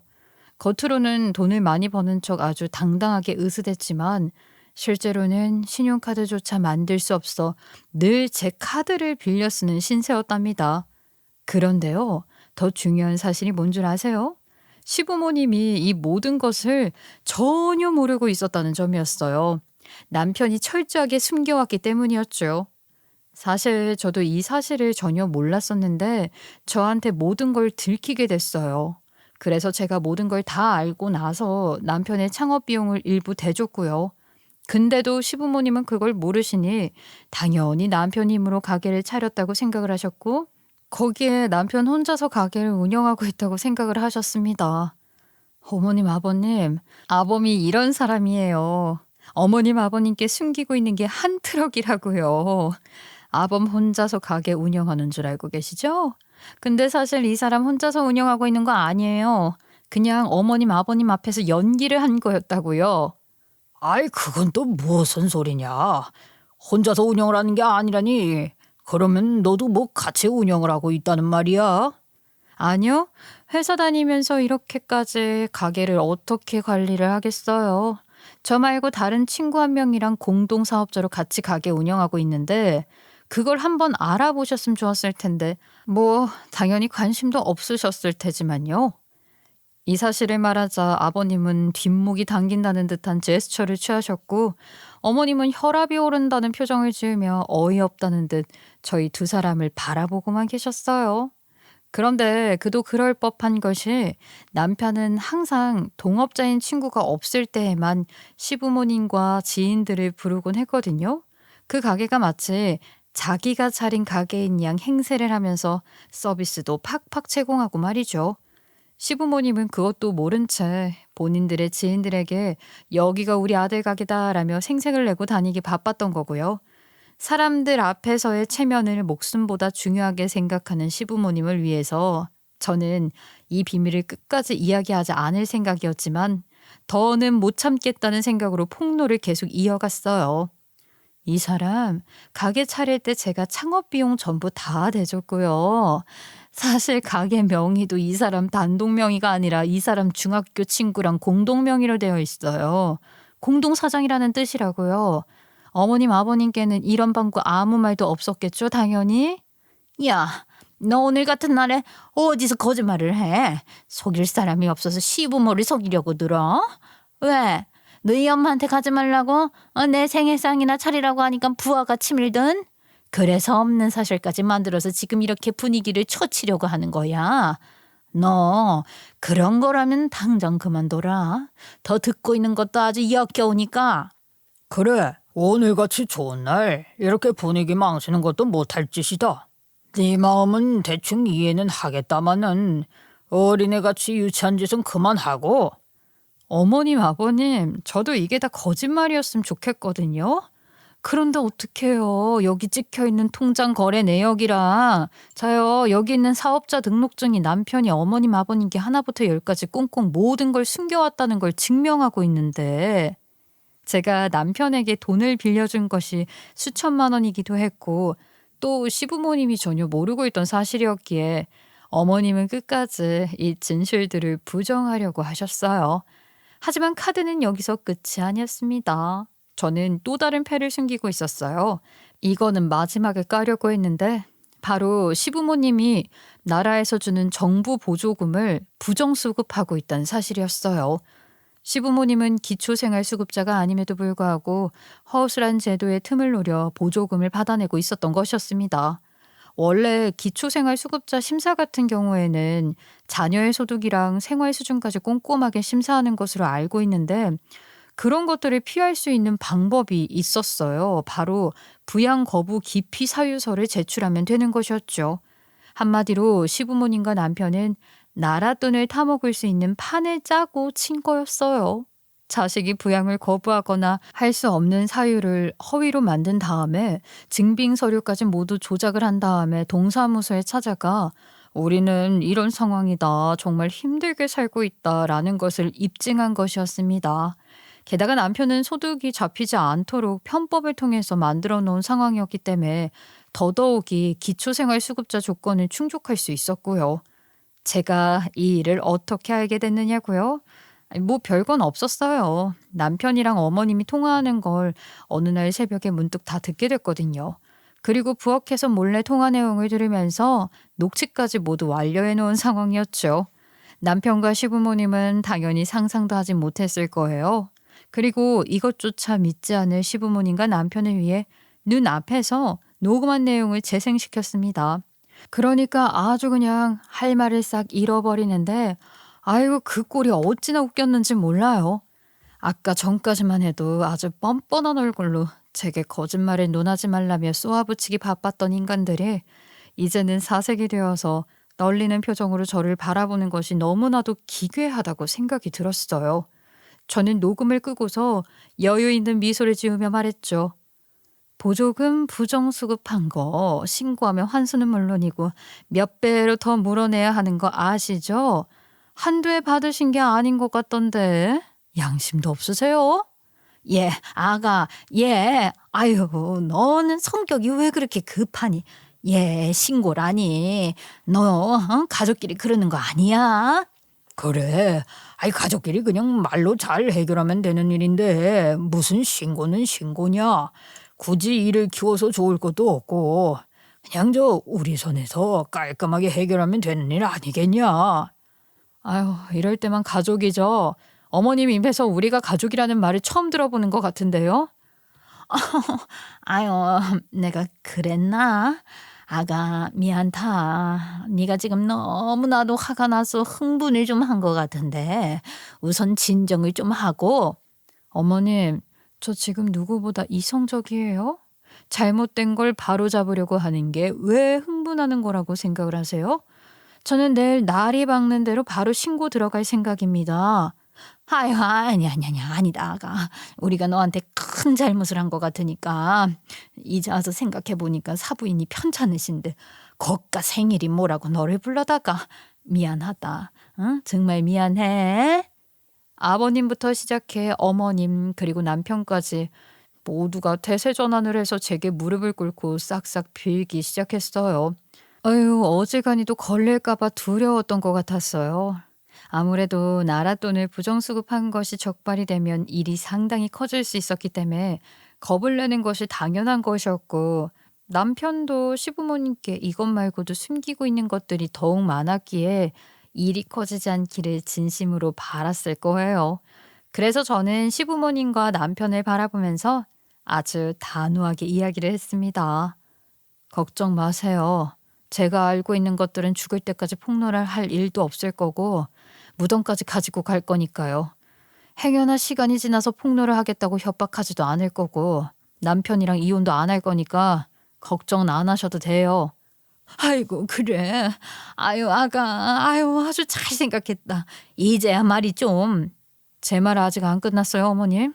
겉으로는 돈을 많이 버는 척 아주 당당하게 으스댔지만 실제로는 신용카드조차 만들 수 없어 늘 제 카드를 빌려 쓰는 신세였답니다. 그런데요, 더 중요한 사실이 뭔 줄 아세요? 시부모님이 이 모든 것을 전혀 모르고 있었다는 점이었어요. 남편이 철저하게 숨겨왔기 때문이었죠. 사실 저도 이 사실을 전혀 몰랐었는데 저한테 모든 걸 들키게 됐어요. 그래서 제가 모든 걸 다 알고 나서 남편의 창업 비용을 일부 대줬고요. 근데도 시부모님은 그걸 모르시니 당연히 남편 힘으로 가게를 차렸다고 생각을 하셨고 거기에 남편 혼자서 가게를 운영하고 있다고 생각을 하셨습니다. 어머님, 아버님, 아범이 이런 사람이에요. 어머님, 아버님께 숨기고 있는 게 한 트럭이라고요. 아범 혼자서 가게 운영하는 줄 알고 계시죠? 근데 사실 이 사람 혼자서 운영하고 있는 거 아니에요. 그냥 어머님, 아버님 앞에서 연기를 한 거였다고요. 아이, 그건 또 무슨 소리냐. 혼자서 운영을 하는 게 아니라니. 그러면 너도 뭐 같이 운영을 하고 있다는 말이야? 아니요. 회사 다니면서 이렇게까지 가게를 어떻게 관리를 하겠어요. 저 말고 다른 친구 한 명이랑 공동 사업자로 같이 가게 운영하고 있는데 그걸 한번 알아보셨으면 좋았을 텐데 뭐 당연히 관심도 없으셨을 테지만요. 이 사실을 말하자 아버님은 뒷목이 당긴다는 듯한 제스처를 취하셨고 어머님은 혈압이 오른다는 표정을 지으며 어이없다는 듯 저희 두 사람을 바라보고만 계셨어요. 그런데 그도 그럴 법한 것이 남편은 항상 동업자인 친구가 없을 때에만 시부모님과 지인들을 부르곤 했거든요. 그 가게가 마치 자기가 차린 가게인 양 행세를 하면서 서비스도 팍팍 제공하고 말이죠. 시부모님은 그것도 모른 채 본인들의 지인들에게 여기가 우리 아들 가게다라며 생색을 내고 다니기 바빴던 거고요. 사람들 앞에서의 체면을 목숨보다 중요하게 생각하는 시부모님을 위해서 저는 이 비밀을 끝까지 이야기하지 않을 생각이었지만 더는 못 참겠다는 생각으로 폭로를 계속 이어갔어요. 이 사람 가게 차릴 때 제가 창업 비용 전부 다 대줬고요. 사실 가게 명의도 이 사람 단독 명의가 아니라 이 사람 중학교 친구랑 공동 명의로 되어 있어요. 공동 사장이라는 뜻이라고요. 어머님, 아버님께는 이런 방구 아무 말도 없었겠죠, 당연히? 야, 너 오늘 같은 날에 어디서 거짓말을 해? 속일 사람이 없어서 시부모를 속이려고 들어? 왜? 너희 엄마한테 가지 말라고? 내 생일상이나 차리라고 하니까 부하가 치밀든? 그래서 없는 사실까지 만들어서 지금 이렇게 분위기를 초치려고 하는 거야. 너 그런 거라면 당장 그만둬라. 더 듣고 있는 것도 아주 역겨우니까. 그래, 오늘같이 좋은 날 이렇게 분위기 망치는 것도 못할 짓이다. 네 마음은 대충 이해는 하겠다마는 어린애같이 유치한 짓은 그만하고. 어머님, 아버님, 저도 이게 다 거짓말이었으면 좋겠거든요. 그런데 어떡해요. 여기 찍혀있는 통장 거래 내역이랑 자요, 여기 있는 사업자 등록증이 남편이 어머님, 아버님께 하나부터 열까지 꽁꽁 모든 걸 숨겨왔다는 걸 증명하고 있는데 제가 남편에게 돈을 빌려준 것이 수천만 원이기도 했고 또 시부모님이 전혀 모르고 있던 사실이었기에 어머님은 끝까지 이 진실들을 부정하려고 하셨어요. 하지만 카드는 여기서 끝이 아니었습니다. 저는 또 다른 패를 숨기고 있었어요. 이거는 마지막에 까려고 했는데 바로 시부모님이 나라에서 주는 정부 보조금을 부정수급하고 있다는 사실이었어요. 시부모님은 기초생활수급자가 아님에도 불구하고 허술한 제도의 틈을 노려 보조금을 받아내고 있었던 것이었습니다. 원래 기초생활수급자 심사 같은 경우에는 자녀의 소득이랑 생활 수준까지 꼼꼼하게 심사하는 것으로 알고 있는데 그런 것들을 피할 수 있는 방법이 있었어요. 바로 부양 거부 기피 사유서를 제출하면 되는 것이었죠. 한마디로 시부모님과 남편은 나라 돈을 타먹을 수 있는 판을 짜고 친 거였어요. 자식이 부양을 거부하거나 할 수 없는 사유를 허위로 만든 다음에 증빙 서류까지 모두 조작을 한 다음에 동사무소에 찾아가 우리는 이런 상황이다. 정말 힘들게 살고 있다라는 것을 입증한 것이었습니다. 게다가 남편은 소득이 잡히지 않도록 편법을 통해서 만들어 놓은 상황이었기 때문에 더더욱이 기초생활수급자 조건을 충족할 수 있었고요. 제가 이 일을 어떻게 알게 됐느냐고요? 아니, 뭐 별건 없었어요. 남편이랑 어머님이 통화하는 걸 어느 날 새벽에 문득 다 듣게 됐거든요. 그리고 부엌에서 몰래 통화 내용을 들으면서 녹취까지 모두 완료해 놓은 상황이었죠. 남편과 시부모님은 당연히 상상도 하지 못했을 거예요. 그리고 이것조차 믿지 않을 시부모님과 남편을 위해 눈앞에서 녹음한 내용을 재생시켰습니다. 그러니까 아주 그냥 할 말을 싹 잃어버리는데 아이고 그 꼴이 어찌나 웃겼는지 몰라요. 아까 전까지만 해도 아주 뻔뻔한 얼굴로 제게 거짓말을 논하지 말라며 쏘아붙이기 바빴던 인간들이 이제는 사색이 되어서 떨리는 표정으로 저를 바라보는 것이 너무나도 기괴하다고 생각이 들었어요. 저는 녹음을 끄고서 여유 있는 미소를 지으며 말했죠. 보조금 부정수급한 거 신고하면 환수는 물론이고 몇 배로 더 물어내야 하는 거 아시죠? 한두 해 받으신 게 아닌 것 같던데 양심도 없으세요? 예, 아가, 예. 아유, 너는 성격이 왜 그렇게 급하니? 예, 신고라니. 너 가족끼리 그러는 거 아니야? 그래. 아이 가족끼리 그냥 말로 잘 해결하면 되는 일인데 무슨 신고는 신고냐. 굳이 일을 키워서 좋을 것도 없고 그냥 저 우리 선에서 깔끔하게 해결하면 되는 일 아니겠냐. 아유 이럴 때만 가족이죠. 어머님 입에서 우리가 가족이라는 말을 처음 들어보는 것 같은데요. 아유, 내가 그랬나? 아가, 미안다. 네가 지금 너무나도 화가 나서 흥분을 좀 한 것 같은데 우선 진정을 좀 하고. 어머님 저 지금 누구보다 이성적이에요? 잘못된 걸 바로잡으려고 하는 게 왜 흥분하는 거라고 생각을 하세요? 저는 내일 날이 밝는 대로 바로 신고 들어갈 생각입니다. 아유, 아니다, 아가. 우리가 너한테 큰 잘못을 한 것 같으니까 이제 와서 생각해 보니까 사부인이 편찮으신데 거까 생일이 뭐라고 너를 불러다가 미안하다. 응? 정말 미안해. 아버님부터 시작해 어머님 그리고 남편까지 모두가 태세 전환을 해서 제게 무릎을 꿇고 싹싹 빌기 시작했어요. 아유 어지간히도 걸릴까봐 두려웠던 것 같았어요. 아무래도 나라 돈을 부정수급한 것이 적발이 되면 일이 상당히 커질 수 있었기 때문에 겁을 내는 것이 당연한 것이었고 남편도 시부모님께 이것 말고도 숨기고 있는 것들이 더욱 많았기에 일이 커지지 않기를 진심으로 바랐을 거예요. 그래서 저는 시부모님과 남편을 바라보면서 아주 단호하게 이야기를 했습니다. 걱정 마세요. 제가 알고 있는 것들은 죽을 때까지 폭로를 할 일도 없을 거고 무덤까지 가지고 갈 거니까요. 행여나 시간이 지나서 폭로를 하겠다고 협박하지도 않을 거고 남편이랑 이혼도 안 할 거니까 걱정은 안 하셔도 돼요. 아이고, 그래. 아유, 아가. 아유, 아주 잘 생각했다. 이제야 말이 좀. 제 말 아직 안 끝났어요, 어머님.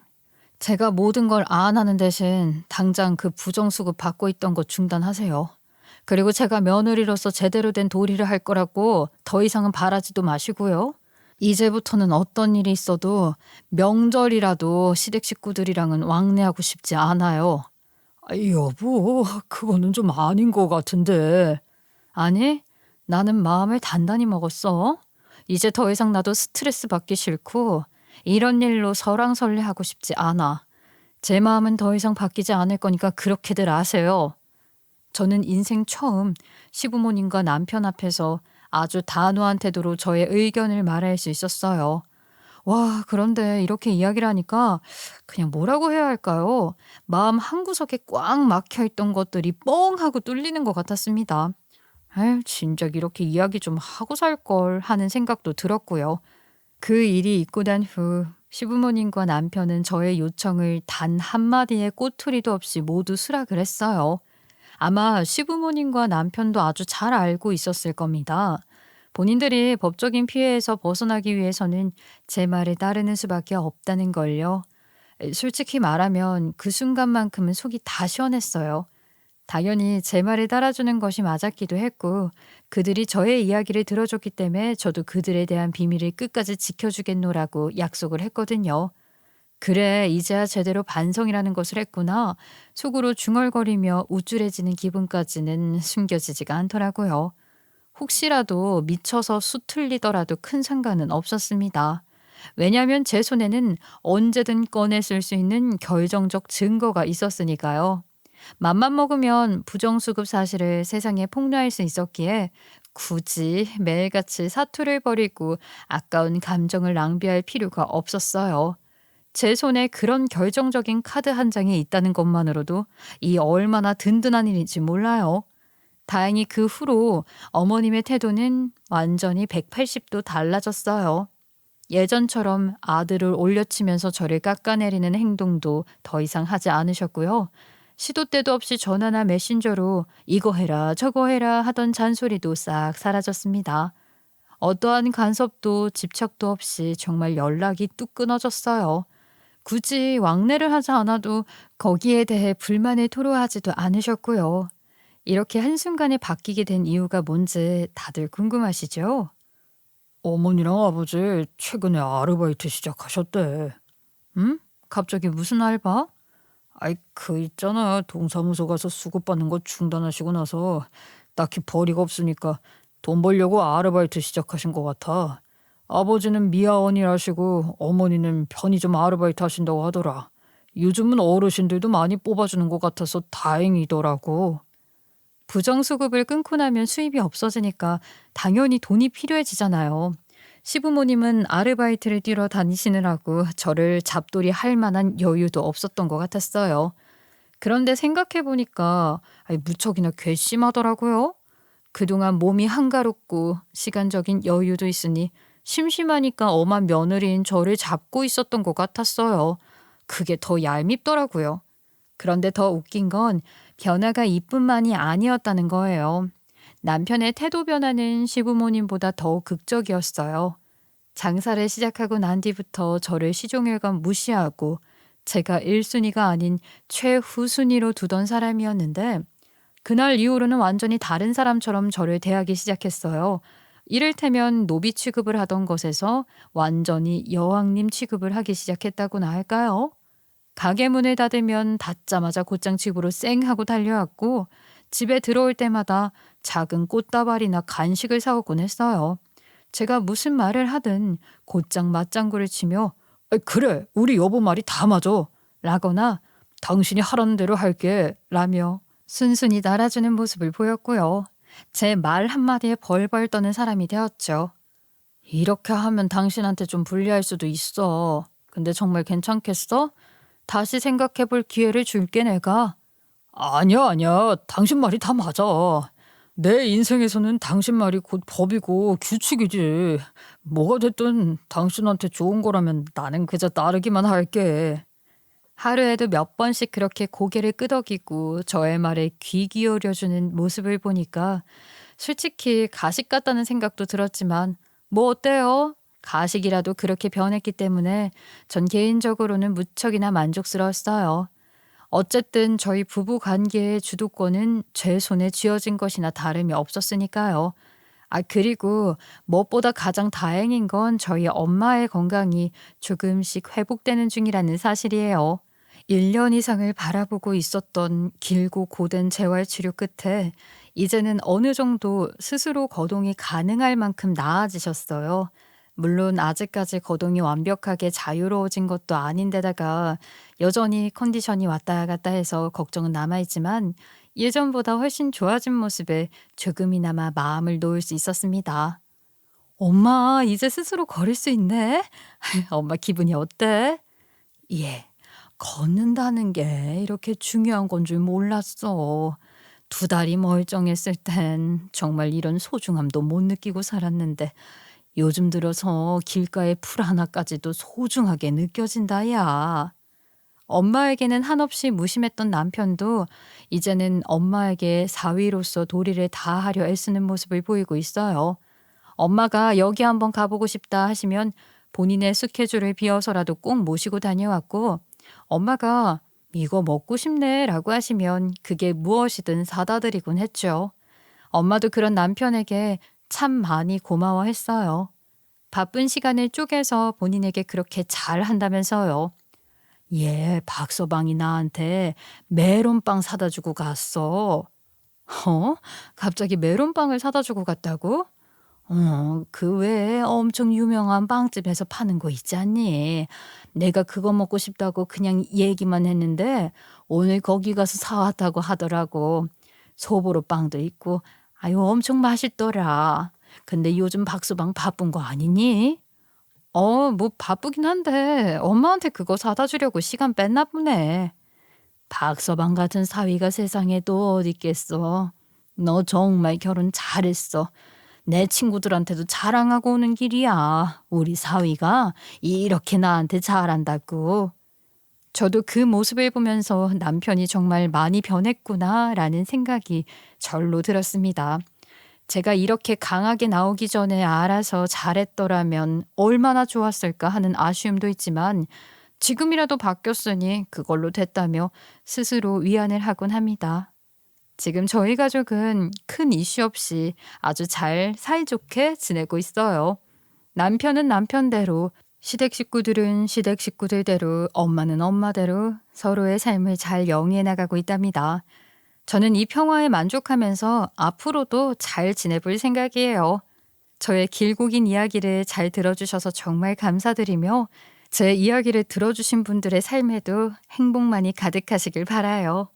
제가 모든 걸 안 하는 대신 당장 그 부정수급 받고 있던 거 중단하세요. 그리고 제가 며느리로서 제대로 된 도리를 할 거라고 더 이상은 바라지도 마시고요. 이제부터는 어떤 일이 있어도 명절이라도 시댁 식구들이랑은 왕래하고 싶지 않아요. 아이 여보 그거는 좀 아닌 것 같은데. 아니, 나는 마음을 단단히 먹었어. 이제 더 이상 나도 스트레스 받기 싫고 이런 일로 설왕설래하고 싶지 않아. 제 마음은 더 이상 바뀌지 않을 거니까 그렇게들 아세요. 저는 인생 처음 시부모님과 남편 앞에서 아주 단호한 태도로 저의 의견을 말할 수 있었어요. 와, 그런데 이렇게 이야기를 하니까 그냥 뭐라고 해야 할까요? 마음 한구석에 꽉 막혀있던 것들이 뻥 하고 뚫리는 것 같았습니다. 아유, 진작 이렇게 이야기 좀 하고 살 걸 하는 생각도 들었고요. 그 일이 있고 난 후 시부모님과 남편은 저의 요청을 단 한마디의 꼬투리도 없이 모두 수락을 했어요. 아마 시부모님과 남편도 아주 잘 알고 있었을 겁니다. 본인들이 법적인 피해에서 벗어나기 위해서는 제 말에 따르는 수밖에 없다는 걸요. 솔직히 말하면 그 순간만큼은 속이 다 시원했어요. 당연히 제 말을 따라주는 것이 맞았기도 했고 그들이 저의 이야기를 들어줬기 때문에 저도 그들에 대한 비밀을 끝까지 지켜주겠노라고 약속을 했거든요. 그래, 이제야 제대로 반성이라는 것을 했구나. 속으로 중얼거리며 우쭐해지는 기분까지는 숨겨지지가 않더라고요. 혹시라도 미쳐서 수틀리더라도 큰 상관은 없었습니다. 왜냐하면 제 손에는 언제든 꺼내 쓸 수 있는 결정적 증거가 있었으니까요. 맘만 먹으면 부정수급 사실을 세상에 폭로할 수 있었기에 굳이 매일같이 사투를 벌이고 아까운 감정을 낭비할 필요가 없었어요. 제 손에 그런 결정적인 카드 한 장이 있다는 것만으로도 이 얼마나 든든한 일인지 몰라요. 다행히 그 후로 어머님의 태도는 완전히 180도 달라졌어요. 예전처럼 아들을 올려치면서 저를 깎아내리는 행동도 더 이상 하지 않으셨고요. 시도 때도 없이 전화나 메신저로 이거 해라 저거 해라 하던 잔소리도 싹 사라졌습니다. 어떠한 간섭도 집착도 없이 정말 연락이 뚝 끊어졌어요. 굳이 왕래를 하지 않아도 거기에 대해 불만을 토로하지도 않으셨고요. 이렇게 한순간에 바뀌게 된 이유가 뭔지 다들 궁금하시죠? 어머니랑 아버지 최근에 아르바이트 시작하셨대. 응? 갑자기 무슨 알바? 아이 그 있잖아 동사무소 가서 수급받는 거 중단하시고 나서 딱히 벌이가 없으니까 돈 벌려고 아르바이트 시작하신 것 같아. 아버지는 미아원 일하시고 어머니는 편의점 아르바이트 하신다고 하더라. 요즘은 어르신들도 많이 뽑아주는 것 같아서 다행이더라고. 부정수급을 끊고 나면 수입이 없어지니까 당연히 돈이 필요해지잖아요. 시부모님은 아르바이트를 뛰러 다니시느라고 저를 잡돌이 할 만한 여유도 없었던 것 같았어요. 그런데 생각해보니까 무척이나 괘씸하더라고요. 그동안 몸이 한가롭고 시간적인 여유도 있으니 심심하니까 엄한 며느리인 저를 잡고 있었던 것 같았어요. 그게 더 얄밉더라고요. 그런데 더 웃긴 건 변화가 이뿐만이 아니었다는 거예요. 남편의 태도 변화는 시부모님보다 더욱 극적이었어요. 장사를 시작하고 난 뒤부터 저를 시종일관 무시하고 제가 1순위가 아닌 최후순위로 두던 사람이었는데 그날 이후로는 완전히 다른 사람처럼 저를 대하기 시작했어요. 이를테면 노비 취급을 하던 것에서 완전히 여왕님 취급을 하기 시작했다고나 할까요? 가게 문을 닫으면 닫자마자 곧장 집으로 쌩 하고 달려왔고 집에 들어올 때마다 작은 꽃다발이나 간식을 사오곤 했어요. 제가 무슨 말을 하든 곧장 맞장구를 치며 아이, 그래 우리 여보 말이 다 맞아. 라거나 당신이 하라는 대로 할게. 라며 순순히 날아주는 모습을 보였고요. 제 말 한마디에 벌벌 떠는 사람이 되었죠. 이렇게 하면 당신한테 좀 불리할 수도 있어. 근데 정말 괜찮겠어? 다시 생각해 볼 기회를 줄게 내가. 아니야. 당신 말이 다 맞아. 내 인생에서는 당신 말이 곧 법이고 규칙이지. 뭐가 됐든 당신한테 좋은 거라면 나는 그저 따르기만 할게. 하루에도 몇 번씩 그렇게 고개를 끄덕이고 저의 말에 귀 기울여주는 모습을 보니까 솔직히 가식 같다는 생각도 들었지만 뭐 어때요? 가식이라도 그렇게 변했기 때문에 전 개인적으로는 무척이나 만족스러웠어요. 어쨌든 저희 부부 관계의 주도권은 제 손에 쥐어진 것이나 다름이 없었으니까요. 그리고 무엇보다 가장 다행인 건 저희 엄마의 건강이 조금씩 회복되는 중이라는 사실이에요. 1년 이상을 바라보고 있었던 길고 고된 재활치료 끝에 이제는 어느 정도 스스로 거동이 가능할 만큼 나아지셨어요. 물론 아직까지 거동이 완벽하게 자유로워진 것도 아닌데다가 여전히 컨디션이 왔다 갔다 해서 걱정은 남아있지만 예전보다 훨씬 좋아진 모습에 조금이나마 마음을 놓을 수 있었습니다. 엄마, 이제 스스로 걸을 수 있네? 엄마 기분이 어때? 예, 걷는다는 게 이렇게 중요한 건 줄 몰랐어. 2다리 멀쩡했을 땐 정말 이런 소중함도 못 느끼고 살았는데 요즘 들어서 길가의 풀 하나까지도 소중하게 느껴진다, 야. 엄마에게는 한없이 무심했던 남편도 이제는 엄마에게 사위로서 도리를 다하려 애쓰는 모습을 보이고 있어요. 엄마가 여기 한번 가보고 싶다 하시면 본인의 스케줄을 비워서라도 꼭 모시고 다녀왔고 엄마가 이거 먹고 싶네 라고 하시면 그게 무엇이든 사다 드리곤 했죠. 엄마도 그런 남편에게 참 많이 고마워했어요. 바쁜 시간을 쪼개서 본인에게 그렇게 잘한다면서요. 얘 박서방이 나한테 메론빵 사다 주고 갔어. 어? 갑자기 메론빵을 사다 주고 갔다고? 그 외에 엄청 유명한 빵집에서 파는 거 있지 않니? 내가 그거 먹고 싶다고 그냥 얘기만 했는데 오늘 거기 가서 사왔다고 하더라고. 소보로 빵도 있고 아유 엄청 맛있더라. 근데 요즘 박서방 바쁜 거 아니니? 뭐 바쁘긴 한데 엄마한테 그거 사다 주려고 시간 뺐나 보네. 박서방 같은 사위가 세상에 또 어디 있겠어. 너 정말 결혼 잘했어. 내 친구들한테도 자랑하고 오는 길이야. 우리 사위가 이렇게 나한테 잘한다고. 저도 그 모습을 보면서 남편이 정말 많이 변했구나라는 생각이 절로 들었습니다. 제가 이렇게 강하게 나오기 전에 알아서 잘했더라면 얼마나 좋았을까 하는 아쉬움도 있지만 지금이라도 바뀌었으니 그걸로 됐다며 스스로 위안을 하곤 합니다. 지금 저희 가족은 큰 이슈 없이 아주 잘 사이좋게 지내고 있어요. 남편은 남편대로, 시댁 식구들은 시댁 식구들대로, 엄마는 엄마대로 서로의 삶을 잘 영위해 나가고 있답니다. 저는 이 평화에 만족하면서 앞으로도 잘 지내볼 생각이에요. 저의 길고 긴 이야기를 잘 들어주셔서 정말 감사드리며 제 이야기를 들어주신 분들의 삶에도 행복만이 가득하시길 바라요.